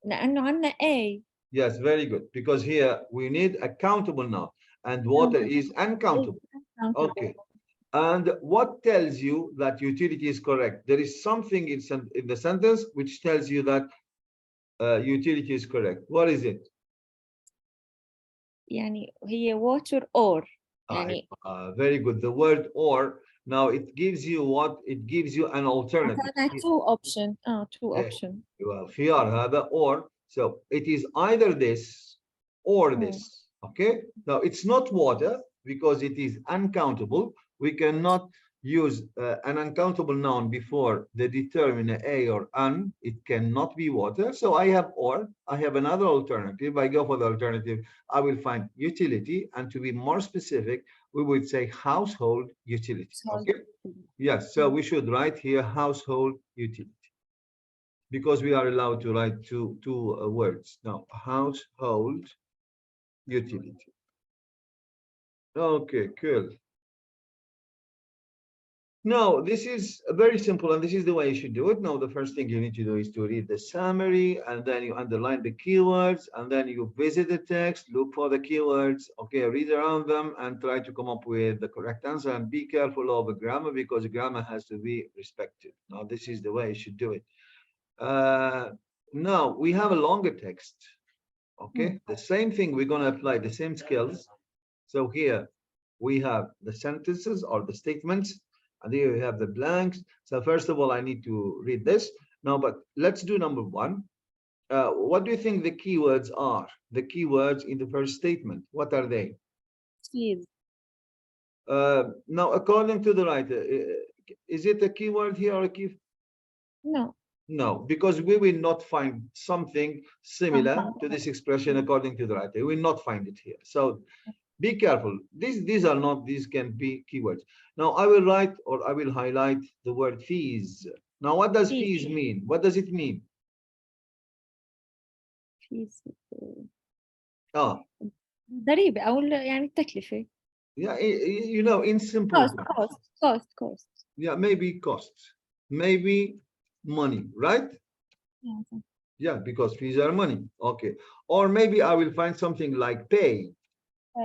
لأنه عندنا A. Yes, very good. Because here we need a countable noun, and water is uncountable. Okay. And what tells you that utility is correct? There is something in the sentence which tells you that utility is correct. What is it? يعني هي water or. يعني very good. The word or, now it gives you what? It gives you an alternative. two option. Two option. Well, خيار هذا or. So it is either this or this. Okay. Now it's not water because it is uncountable. We cannot use an uncountable noun before the determiner a or an, it cannot be water. So I have or, I have another alternative. I go for the alternative, I will find utility. And to be more specific, we would say household utility. Okay. Yes. So we should write here household utility, because we are allowed to write two words. Now, household utility. Okay, cool. Now, this is very simple, and this is the way you should do it. Now, the first thing you need to do is to read the summary, and then you underline the keywords, and then you visit the text, look for the keywords, okay, read around them, and try to come up with the correct answer. And be careful of the grammar, because the grammar has to be respected. Now, this is the way you should do it. Now, we have a longer text, okay? The same thing, we're going to apply the same skills. So here we have the sentences or the statements, and here we have the blanks. So first of all, I need to read this now, but let's do number one. What do you think the keywords are? The keywords in the first statement, what are they? Fees. Now, according to the writer, is it a keyword here or a key? No. No, because we will not find something similar to this expression according to the writer. We will not find it here. So be careful. These are not, these can be keywords. Now I will write, or I will highlight the word fees. Now what does fees mean? What does it mean? fees. ضريبة أو يعني التكلفة. Yeah, you know, in simple cost. Yeah, maybe cost, maybe money, right? Yeah, because fees are money. Okay. Or maybe I will find something like pay.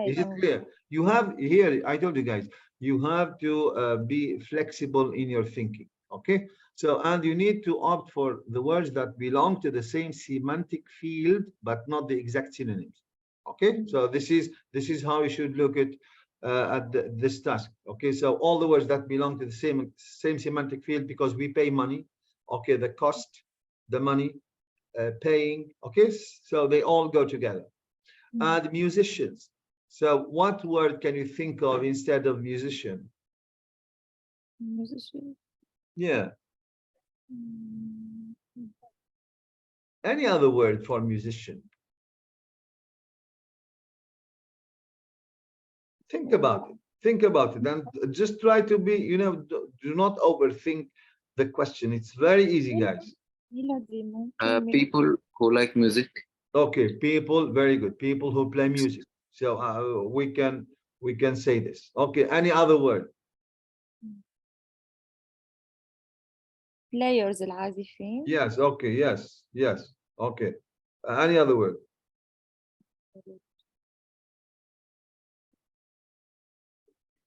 Is it clear? You have here, I told you guys, you have to be flexible in your thinking. Okay. So, and you need to opt for the words that belong to the same semantic field, but not the exact synonyms. Okay. So this is how you should look at this task. Okay. So all the words that belong to the same semantic field, because we pay money. Okay. The cost, the money, paying. Okay. So they all go together. And musicians. So what word can you think of instead of musician? Musician. Yeah. Any other word for musician? Think about it. Think about it, and just try to be, you know, do not overthink the question. It's very easy, guys. People who like music. Okay, people, very good. People who play music. So we can say this. Okay, any other word? Players العازفين. Yes, okay, yes, okay. Any other word?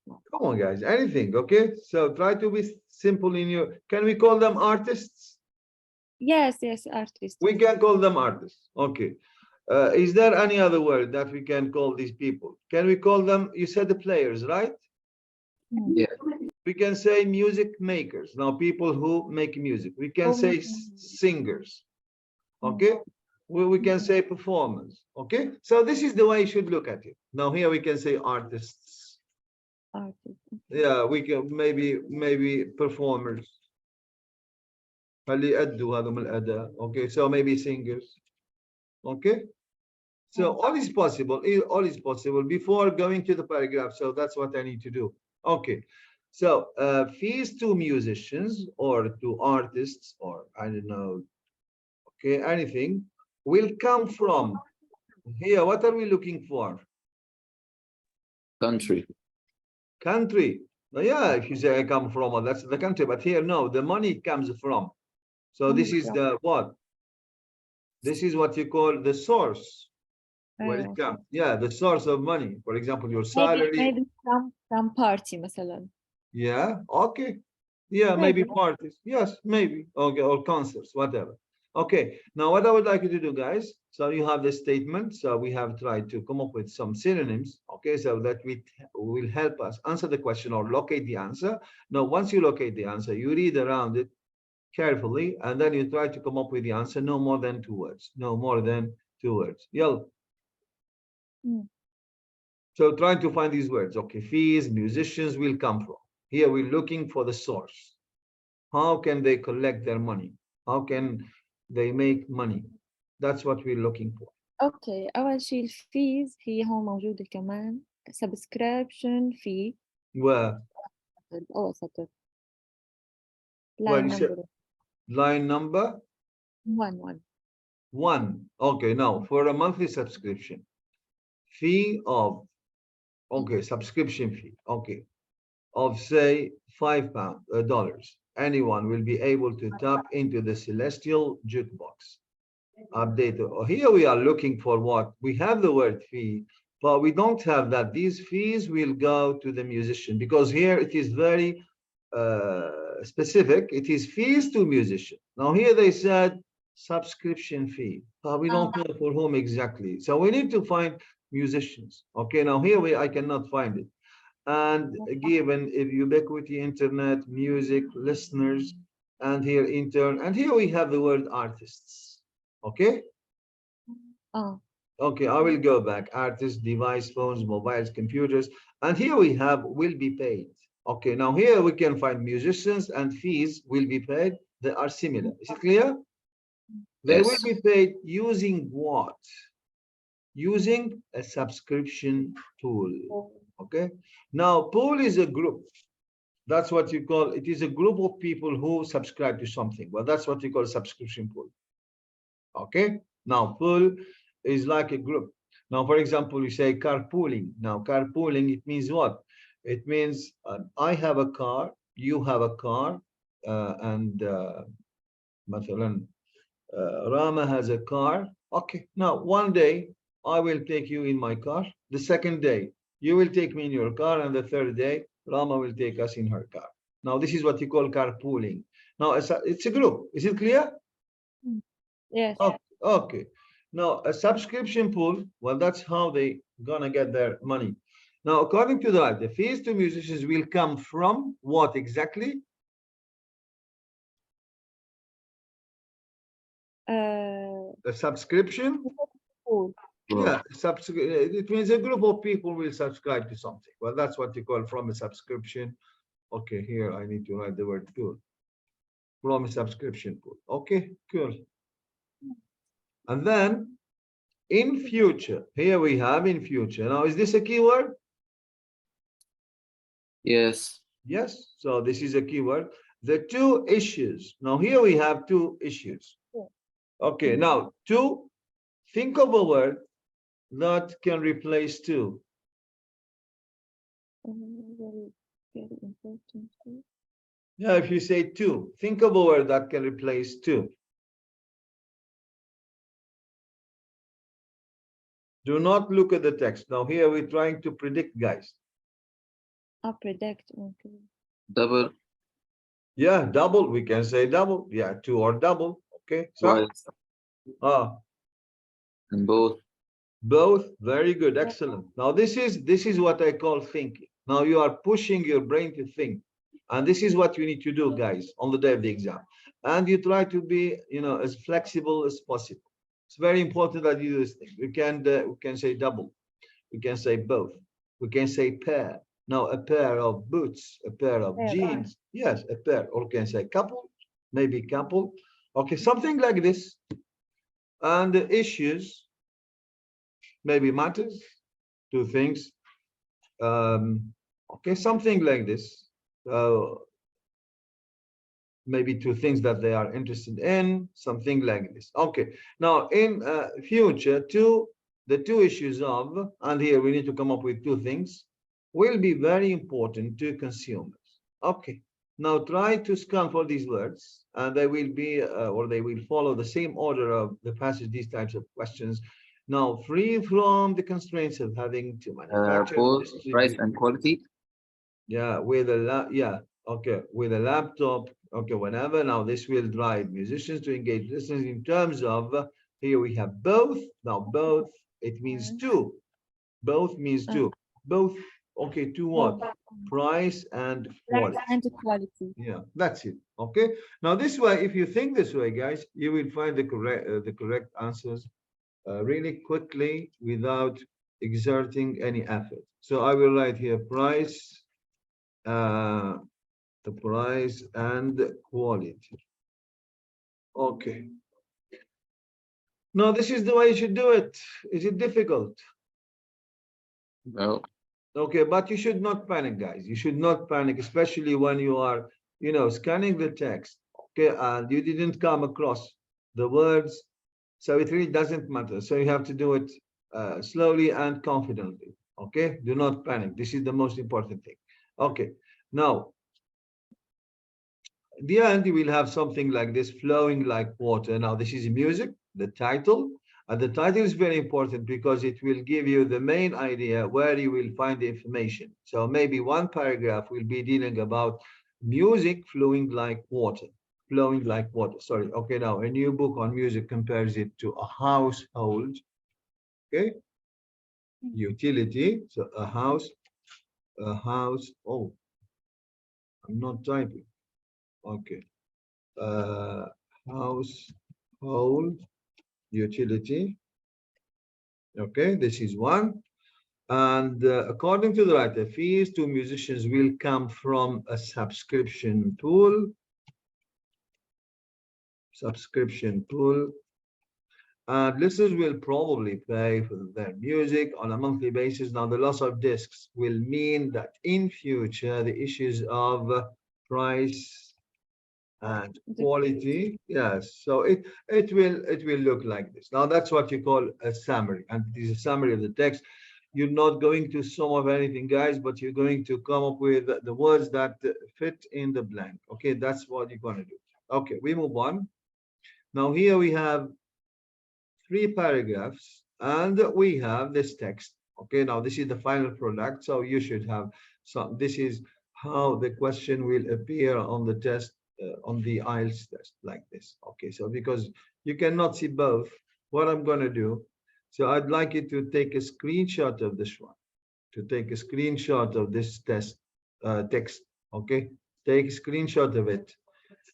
Come on, guys, anything, okay? So try to be simple in your, can we call them artists? Yes, artists. We can call them artists, okay. Is there any other word that we can call these people? Can we call them, you said the players, right? Yeah. We can say music makers. Now, people who make music. We can say singers, okay? We can say performers, okay? So this is the way you should look at it. Now here we can say artists. Yeah, we can maybe performers. Okay, so maybe singers. Okay, so all is possible before going to the paragraph. So that's what I need to do. Okay, so fees to musicians or to artists, or I don't know, okay, anything will come from here. What are we looking for? Country. Yeah, if you say I come from, well, that's the country, but here no, the money comes from. So this is the what? This is what you call the source. Where it comes. Yeah, the source of money. For example, your salary. Maybe some party مثلا. Yeah, okay. Yeah, maybe parties. Yes, maybe. Okay, or concerts, whatever. Okay, now what I would like you to do, guys, so you have the statement. So we have tried to come up with some synonyms, okay, so that will help us answer the question or locate the answer. Now, once you locate the answer, you read around it carefully, and then you try to come up with the answer, no more than 2 words. No more than 2 words. Yell. So trying to find these words. Okay, fees, musicians will come from. Here we're looking for the source. How can they collect their money? How can they make money? That's what we're looking for. اوكي اول شيء الفيز هي هون موجودة كمان subscription fee Where? اول سطر Where line you said number line number 1 1. Okay, now for a monthly subscription, fee of, okay, subscription fee, okay, of say $5. Anyone will be able to tap into the celestial jukebox. Update. Here we are looking for what? We have the word fee, but we don't have that. These fees will go to the musician because here it is very specific. It is fees to musician. Now here they said subscription fee, but we don't know for whom exactly. So we need to find musicians. Okay, now here I cannot find it. And given if ubiquity, internet, music, listeners, and here intern, and here we have the word artists. Okay. Okay, I will go back. Artists, device, phones, mobiles, computers, and here we have will be paid. Okay, now here we can find musicians and fees will be paid. They are similar. Is it clear? They will be paid using what? Using a subscription pool. Okay. Now, pool is a group. That's what you call it. Is a group of people who subscribe to something. Well, that's what you call a subscription pool. Okay. Now, pool is like a group. Now, for example, we say carpooling. Now, carpooling, it means what? It means I have a car, you have a car, and Rama has a car. Okay. Now, one day I will take you in my car. The second day, you will take me in your car. And the third day, Rama will take us in her car. Now, this is what you call carpooling. Now, it's a group. Is it clear? Yes. Okay. Now, a subscription pool, well, that's how they gonna get their money. Now, according to that, the fees to musicians will come from what exactly? A subscription? Pool. Yeah, it means a group of people will subscribe to something. Well, that's what you call from a subscription. Okay, here I need to write the word pool. From a subscription pool. Okay, cool. And then in future, here we have in future. Now, is this a keyword? Yes. Yes. So this is a keyword. The two issues. Now, here we have two issues. Okay, now two, think of a word that can replace two. Very, very important. Yeah, if you say two, think of a word that can replace two. Do not look at the text. Now here we're trying to predict, guys. Predict. Okay. Double. Yeah, double. We can say double. Yeah, two or double. Okay. So, and both. Both. Very good. Excellent. Now this is what I call thinking. Now you are pushing your brain to think, and this is what you need to do, guys, on the day of the exam. And you try to be, as flexible as possible. It's very important that you do this thing. We can say double. We can say both. We can say pair. Now, a pair of boots, a pair of jeans. Yes, a pair. Or we can say couple, maybe couple. Okay, something like this. And the issues, maybe matters, two things. Okay, something like this. Maybe two things that they are interested in, something like this. Okay, now in future, the two issues of, and here we need to come up with two things, will be very important to consumers. Okay, now try to scan for these words, and they will be, or they will follow the same order of the passage, these types of questions. Now, free from the constraints of having to manufacture, both price and quality. Yeah, with okay, with a laptop. Okay, whenever. Now this will drive musicians to engage listeners in terms of here we have both. Now both, it means two. Both means two. Both. Okay, to what? Price and quality. Price and quality. Yeah, that's it. Okay. Now this way, if you think this way, guys, you will find the correct answers really quickly without exerting any effort. So I will write here price the price and quality. Okay. Now this is the way you should do it. Is it difficult? No. Okay, but you should not panic, guys. You should not panic, especially when you are, scanning the text. Okay, and you didn't come across the words, so it really doesn't matter. So you have to do it slowly and confidently. Okay, do not panic. This is the most important thing. Okay, now the end, you will have something like this, flowing like water. Now, this is music, the title. And the title is very important because it will give you the main idea where you will find the information. So maybe one paragraph will be dealing about music flowing like water. Flowing like water. Sorry. Okay, now a new book on music compares it to a household. Okay. Utility. So a house. Oh, I'm not typing. Okay. Household utility. Okay, this is one. And according to the writer, fees to musicians will come from a subscription pool. And listeners will probably pay for their music on a monthly basis. Now, the loss of discs will mean that in future, the issues of price and quality, yes, so it will look like this. Now that's what you call a summary, and it is a summary of the text. You're not going to sum up anything, guys, but you're going to come up with the words that fit in the blank. Okay, that's what you're going to do. Okay, we move on. Now here we have 3 paragraphs and we have this text. Okay, now this is the final product, so you should have some. This is how the question will appear on the test, on the IELTS test, like this. Okay, so because you cannot see both, what I'm going to do, so I'd like you to take a screenshot of this one, to take a screenshot of this test text. Okay, take a screenshot of it,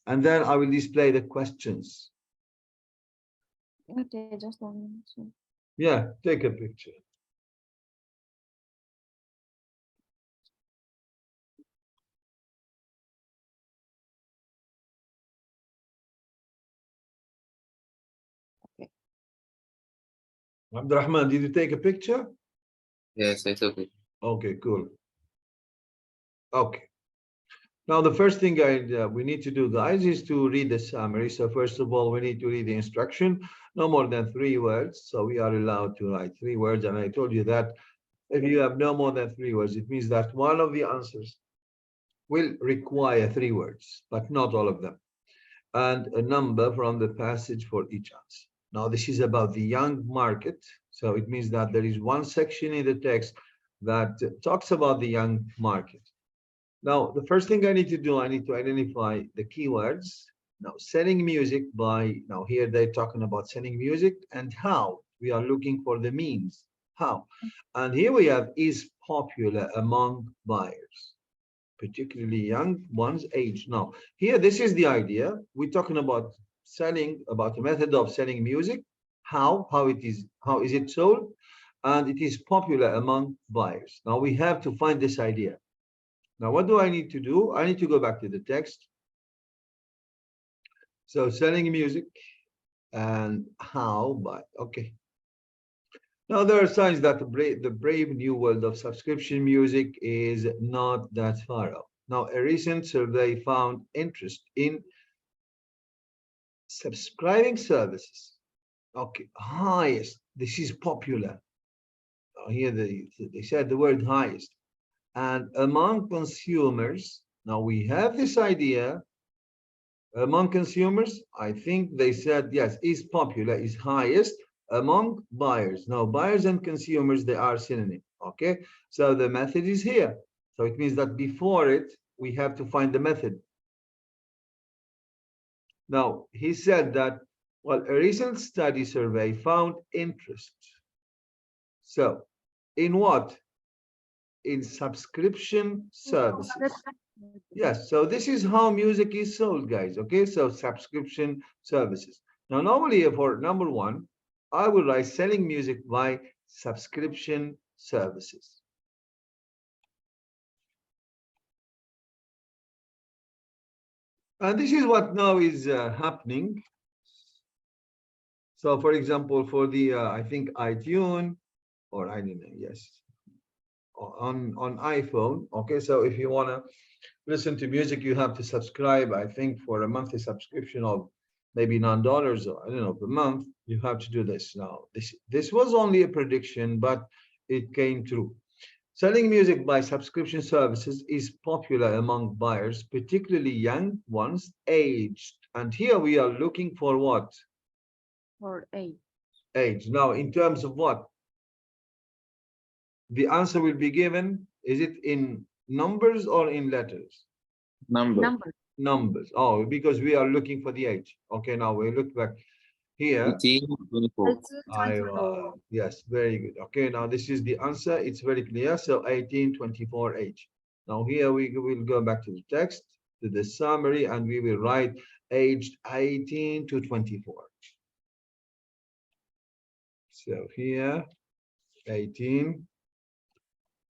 and then I will display the questions. Okay, just 1 minute. Yeah, take a picture. Abdurrahman, did you take a picture? Yes, I took it. Okay, cool. Okay. Now, the first thing we need to do, guys, is to read the summary. So first of all, we need to read the instruction, no more than 3 words. So we are allowed to write 3 words. And I told you that if you have no more than 3 words, it means that one of the answers will require 3 words, but not all of them. And a number from the passage for each answer. Now, this is about the young market. So it means that there is one section in the text that talks about the young market. Now, the first thing I need to do, I need to identify the keywords. Now, selling music now here they're talking about selling music and how. We are looking for the means, how. And here we have is popular among buyers, particularly young ones age. Now, here, this is the idea. We're talking about selling, about the method of selling music, how is it sold, and it is popular among buyers. Now, we have to find this idea. Now, what do I need to do? I need to go back to the text. So, selling music and how, but okay. Now, there are signs that the brave new world of subscription music is not that far off. Now, a recent survey found interest in subscribing services. Okay, highest. This is popular. Here they said the word highest. And among consumers, now we have this idea. Among consumers, I think they said, yes, is popular, is highest among buyers. Now, buyers and consumers, they are synonym. Okay, so the method is here. So it means that before it, we have to find the method. Now, he said that, well, a recent study survey found interest. So, in what? In subscription services. Yes, so this is how music is sold, guys. Okay, so subscription services. Now, normally for number 1, I will write selling music by subscription services. And this is what now is happening. So, for example, for the I think iTunes, or I don't know, yes, on iPhone. Okay, so if you want to listen to music, you have to subscribe. I think for a monthly subscription of maybe $9, or I don't know, per month, you have to do this. Now, this was only a prediction, but it came true. Selling music by subscription services is popular among buyers, particularly young ones, aged. And here we are looking for what? For A. Age. Now, in terms of what? The answer will be given. Is it in numbers or in letters? Number. Numbers. Oh, because we are looking for the age. Okay, now we look back here. 18, 24. It's 24. Yes, very good. Okay, now this is the answer. It's very clear. So 18, 24 age. Now here we will go back to the text, to the summary, and we will write aged 18 to 24. So here, 18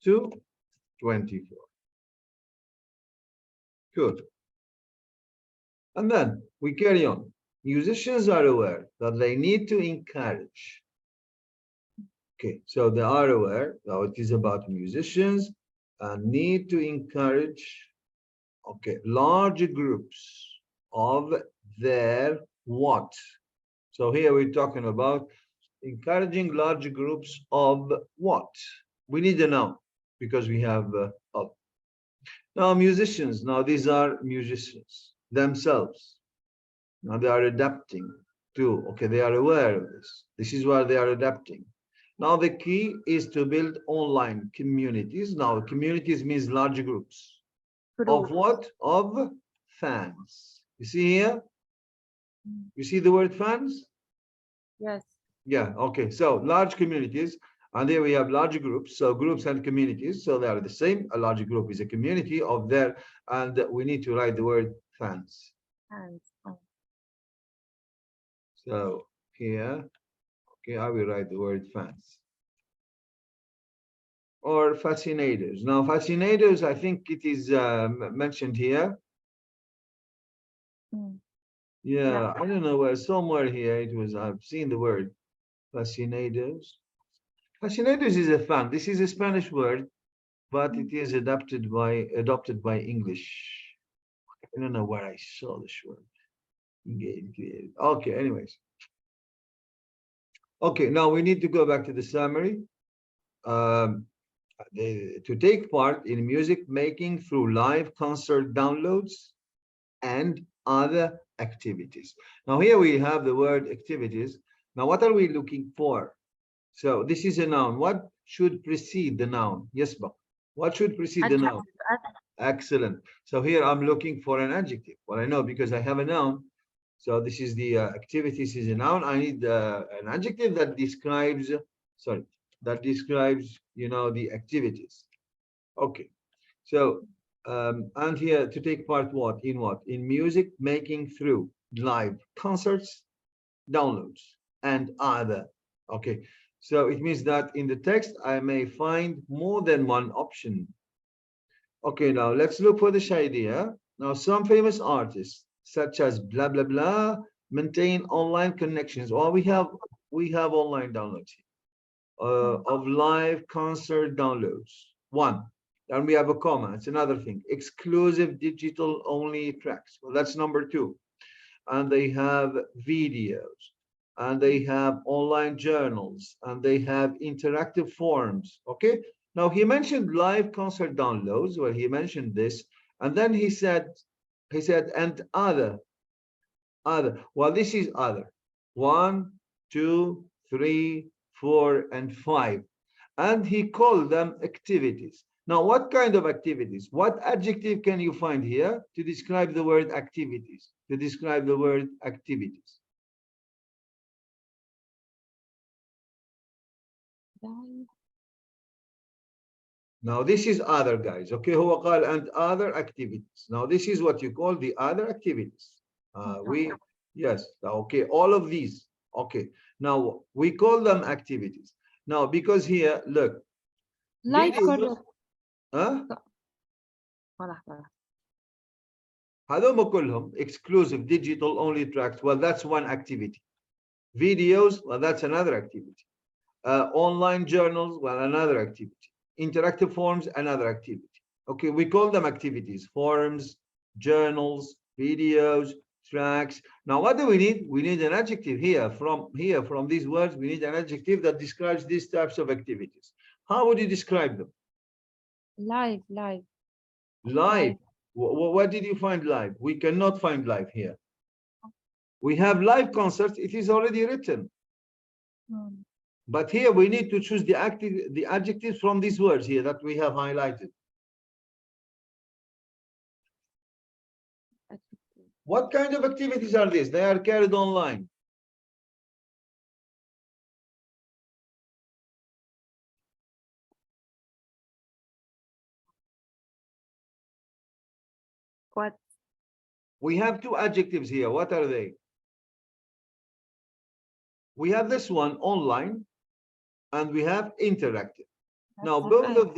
to 24. Good. And then we carry on. Musicians are aware that they need to encourage. Okay, so they are aware. Now it is about musicians and need to encourage, okay, large groups of their what? So here we're talking about encouraging large groups of what? We need a noun because we have of. Now musicians, now these are musicians themselves. Now they are adapting to, okay, they are aware of this. This is why they are adapting. Now the key is to build online communities. Now communities means large groups. Of what? Of fans. You see here? You see the word fans? Yes. Yeah, okay. So large communities, and there we have large groups. So groups and communities, so they are the same. A large group is a community of their, and we need to write the word fans. Fans. So here, okay, I will write the word fans. Or fascinators. Now fascinators, I think it is mentioned here. Yeah, I don't know where, somewhere here it was, I've seen the word fascinators. Fascinators is a fan. This is a Spanish word, but it is adopted by English. I don't know where I saw this word. Okay, anyways. Okay, now we need to go back to the summary. To take part in music making through live concert downloads and other activities. Now here we have the word activities. Now what are we looking for? So this is a noun. What should precede the noun? Yes, Bob. What should precede the noun? Excellent. So here I'm looking for an adjective. Well, I know because I have a noun. So this is the activities is a noun. I need an adjective that describes, sorry, that describes, you know, the activities. Okay. So, and here to take part what? In what? In music making through live concerts, downloads, and other. Okay. So it means that in the text, I may find more than one option. Okay, now let's look for this idea. Now, some famous artists, such as blah, blah, blah, maintain online connections. Well, we have online downloads of live concert downloads. One. And we have a comma. It's another thing. Exclusive digital only tracks. Well, that's number two. And they have videos, and they have online journals, and they have interactive forums. Okay. Now he mentioned live concert downloads. Well, he mentioned this, and then he said, and other. Well, this is other. 1, 2, 3, 4, and 5. And he called them activities. Now, what kind of activities? What adjective can you find here to describe the word activities? To describe the word activities. Now, this is other, guys. Okay, هو قال and other activities. Now, this is what you call the other activities. Yes, okay, all of these. Okay, now we call them activities. Now, because here, look. Live videos, huh? هذول كلهم exclusive digital only tracks. Well, that's one activity. Videos, well, that's another activity. Online journals, well, another activity. Interactive forms, another activity. Okay, we call them activities: forums, journals, videos, tracks. Now, what do we need? We need an adjective here. From these words, we need an adjective that describes these types of activities. How would you describe them? live. Live. What did you find live? We cannot find live here. We have live concerts. It is already written. But here we need to choose the adjectives from these words here that we have highlighted. What kind of activities are these? They are carried online. What? We have two adjectives here. What are they? We have this one, online, and we have interactive. Now, both of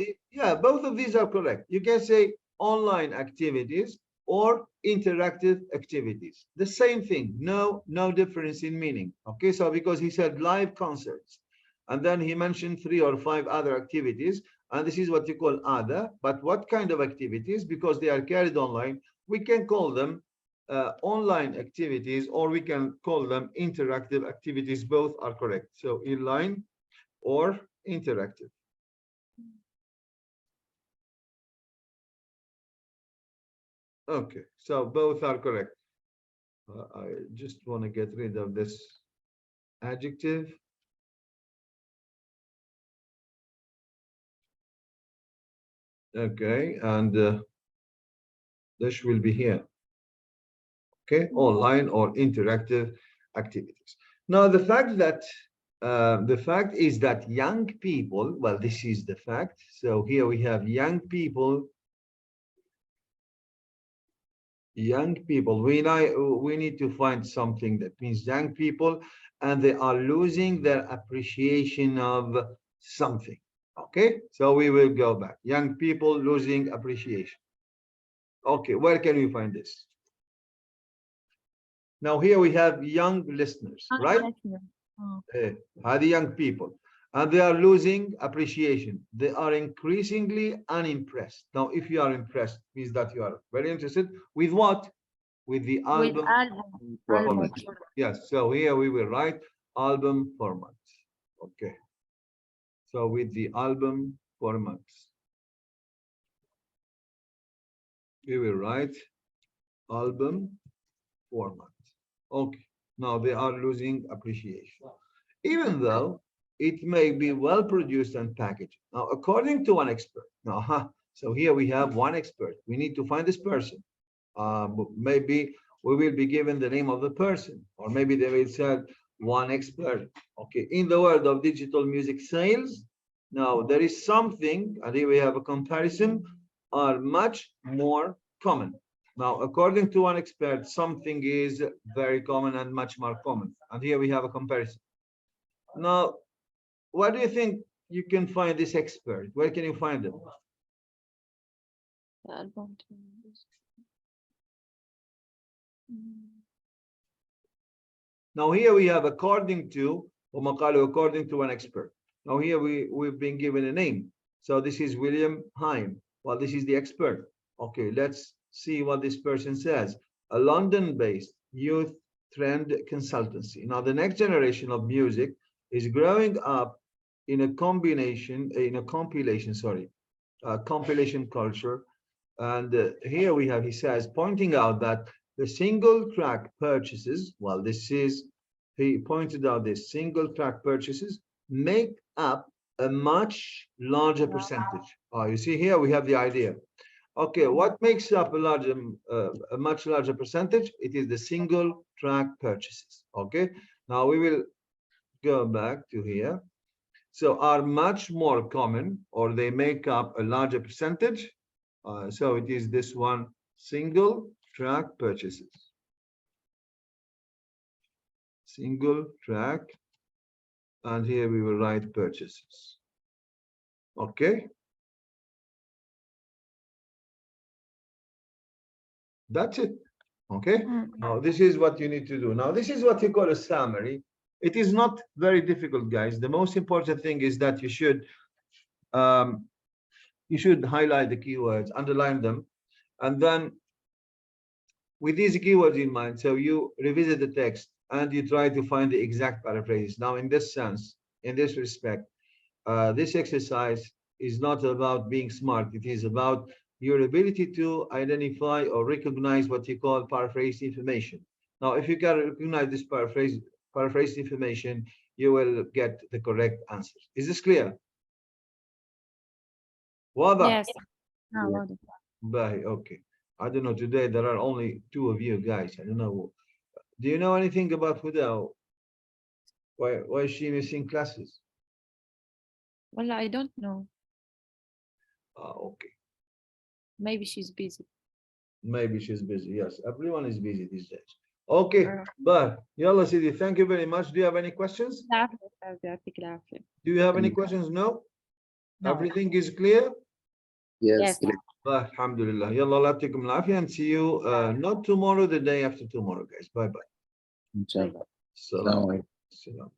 these are correct. You can say online activities or interactive activities. The same thing, no difference in meaning. Okay, so because he said live concerts, and then he mentioned 3 or 5 other activities, and this is what you call other. But what kind of activities? Because they are carried online, we can call them online activities, or we can call them interactive activities. Both are correct. So inline or interactive. Okay, so both are correct. I just want to get rid of this adjective. Okay, and this will be here. Okay, online or interactive activities. Now, the fact is that young people, well, this is the fact. So here we have young people. We need to find something that means young people, and they are losing their appreciation of something. Okay, so we will go back. Young people losing appreciation. Okay, where can we find this? Now here we have young listeners, right? The young people, and they are losing appreciation. They are increasingly unimpressed. Now, if you are impressed, means that you are very interested with what? With the album. album. Yes, so here we will write album format. Okay, so with the album format, we will write album format. Okay, now they are losing appreciation, even though it may be well produced and packaged. Now, according to one expert, so here we have one expert. We need to find this person. Maybe we will be given the name of the person, or maybe they will say one expert. Okay, in the world of digital music sales, now there is something, and here we have a comparison, are much more common. Now, according to one expert, something is very common and much more common. And here we have a comparison. Now, where do you think you can find this expert? Where can you find them? Now here we have according to one expert. Now here we've been given a name. So this is William Heim. Well, this is the expert. Okay, let's see what this person says. A London-based youth trend consultancy. Now the next generation of music is growing up in a compilation culture. And here we have, he says, pointing out that the single track purchases, well, he pointed out this single track purchases make up a much larger percentage. You see here we have the idea. Okay, what makes up a much larger percentage? It is the single track purchases. Okay, now we will go back to here. So are much more common, or they make up a larger percentage. So it is this one, single track purchases. Single track, and here we will write purchases. Okay. That's it. Okay. Mm. Now this is what you need to do. Now this is what you call a summary. It is not very difficult, guys. The most important thing is that you should highlight the keywords, underline them, and then with these keywords in mind, so you revisit the text and you try to find the exact paraphrase. Now, in this sense, in this respect, this exercise is not about being smart. It is about your ability to identify or recognize what you call paraphrased information. Now, if you can recognize this paraphrased information, you will get the correct answer. Is this clear? واضح؟ Yes. واضح. Bahi, okay. I don't know, today there are only 2 of you guys. I don't know. Do you know anything about Huda? Why is she missing classes? Well, I don't know. Okay. Maybe she's busy. Maybe she's busy. Yes, everyone is busy these days. Okay, but Yalla Sidi, thank you very much. Do you have any questions? يعطيك العافية. Do you have any questions? No? No. Everything is clear? Yes. Yes. Alhamdulillah. Yalla Allah yatikum al-afiyah, and see you not tomorrow, the day after tomorrow, guys. Bye bye. Inshallah. Salam. Assalamu alaikum. Salam.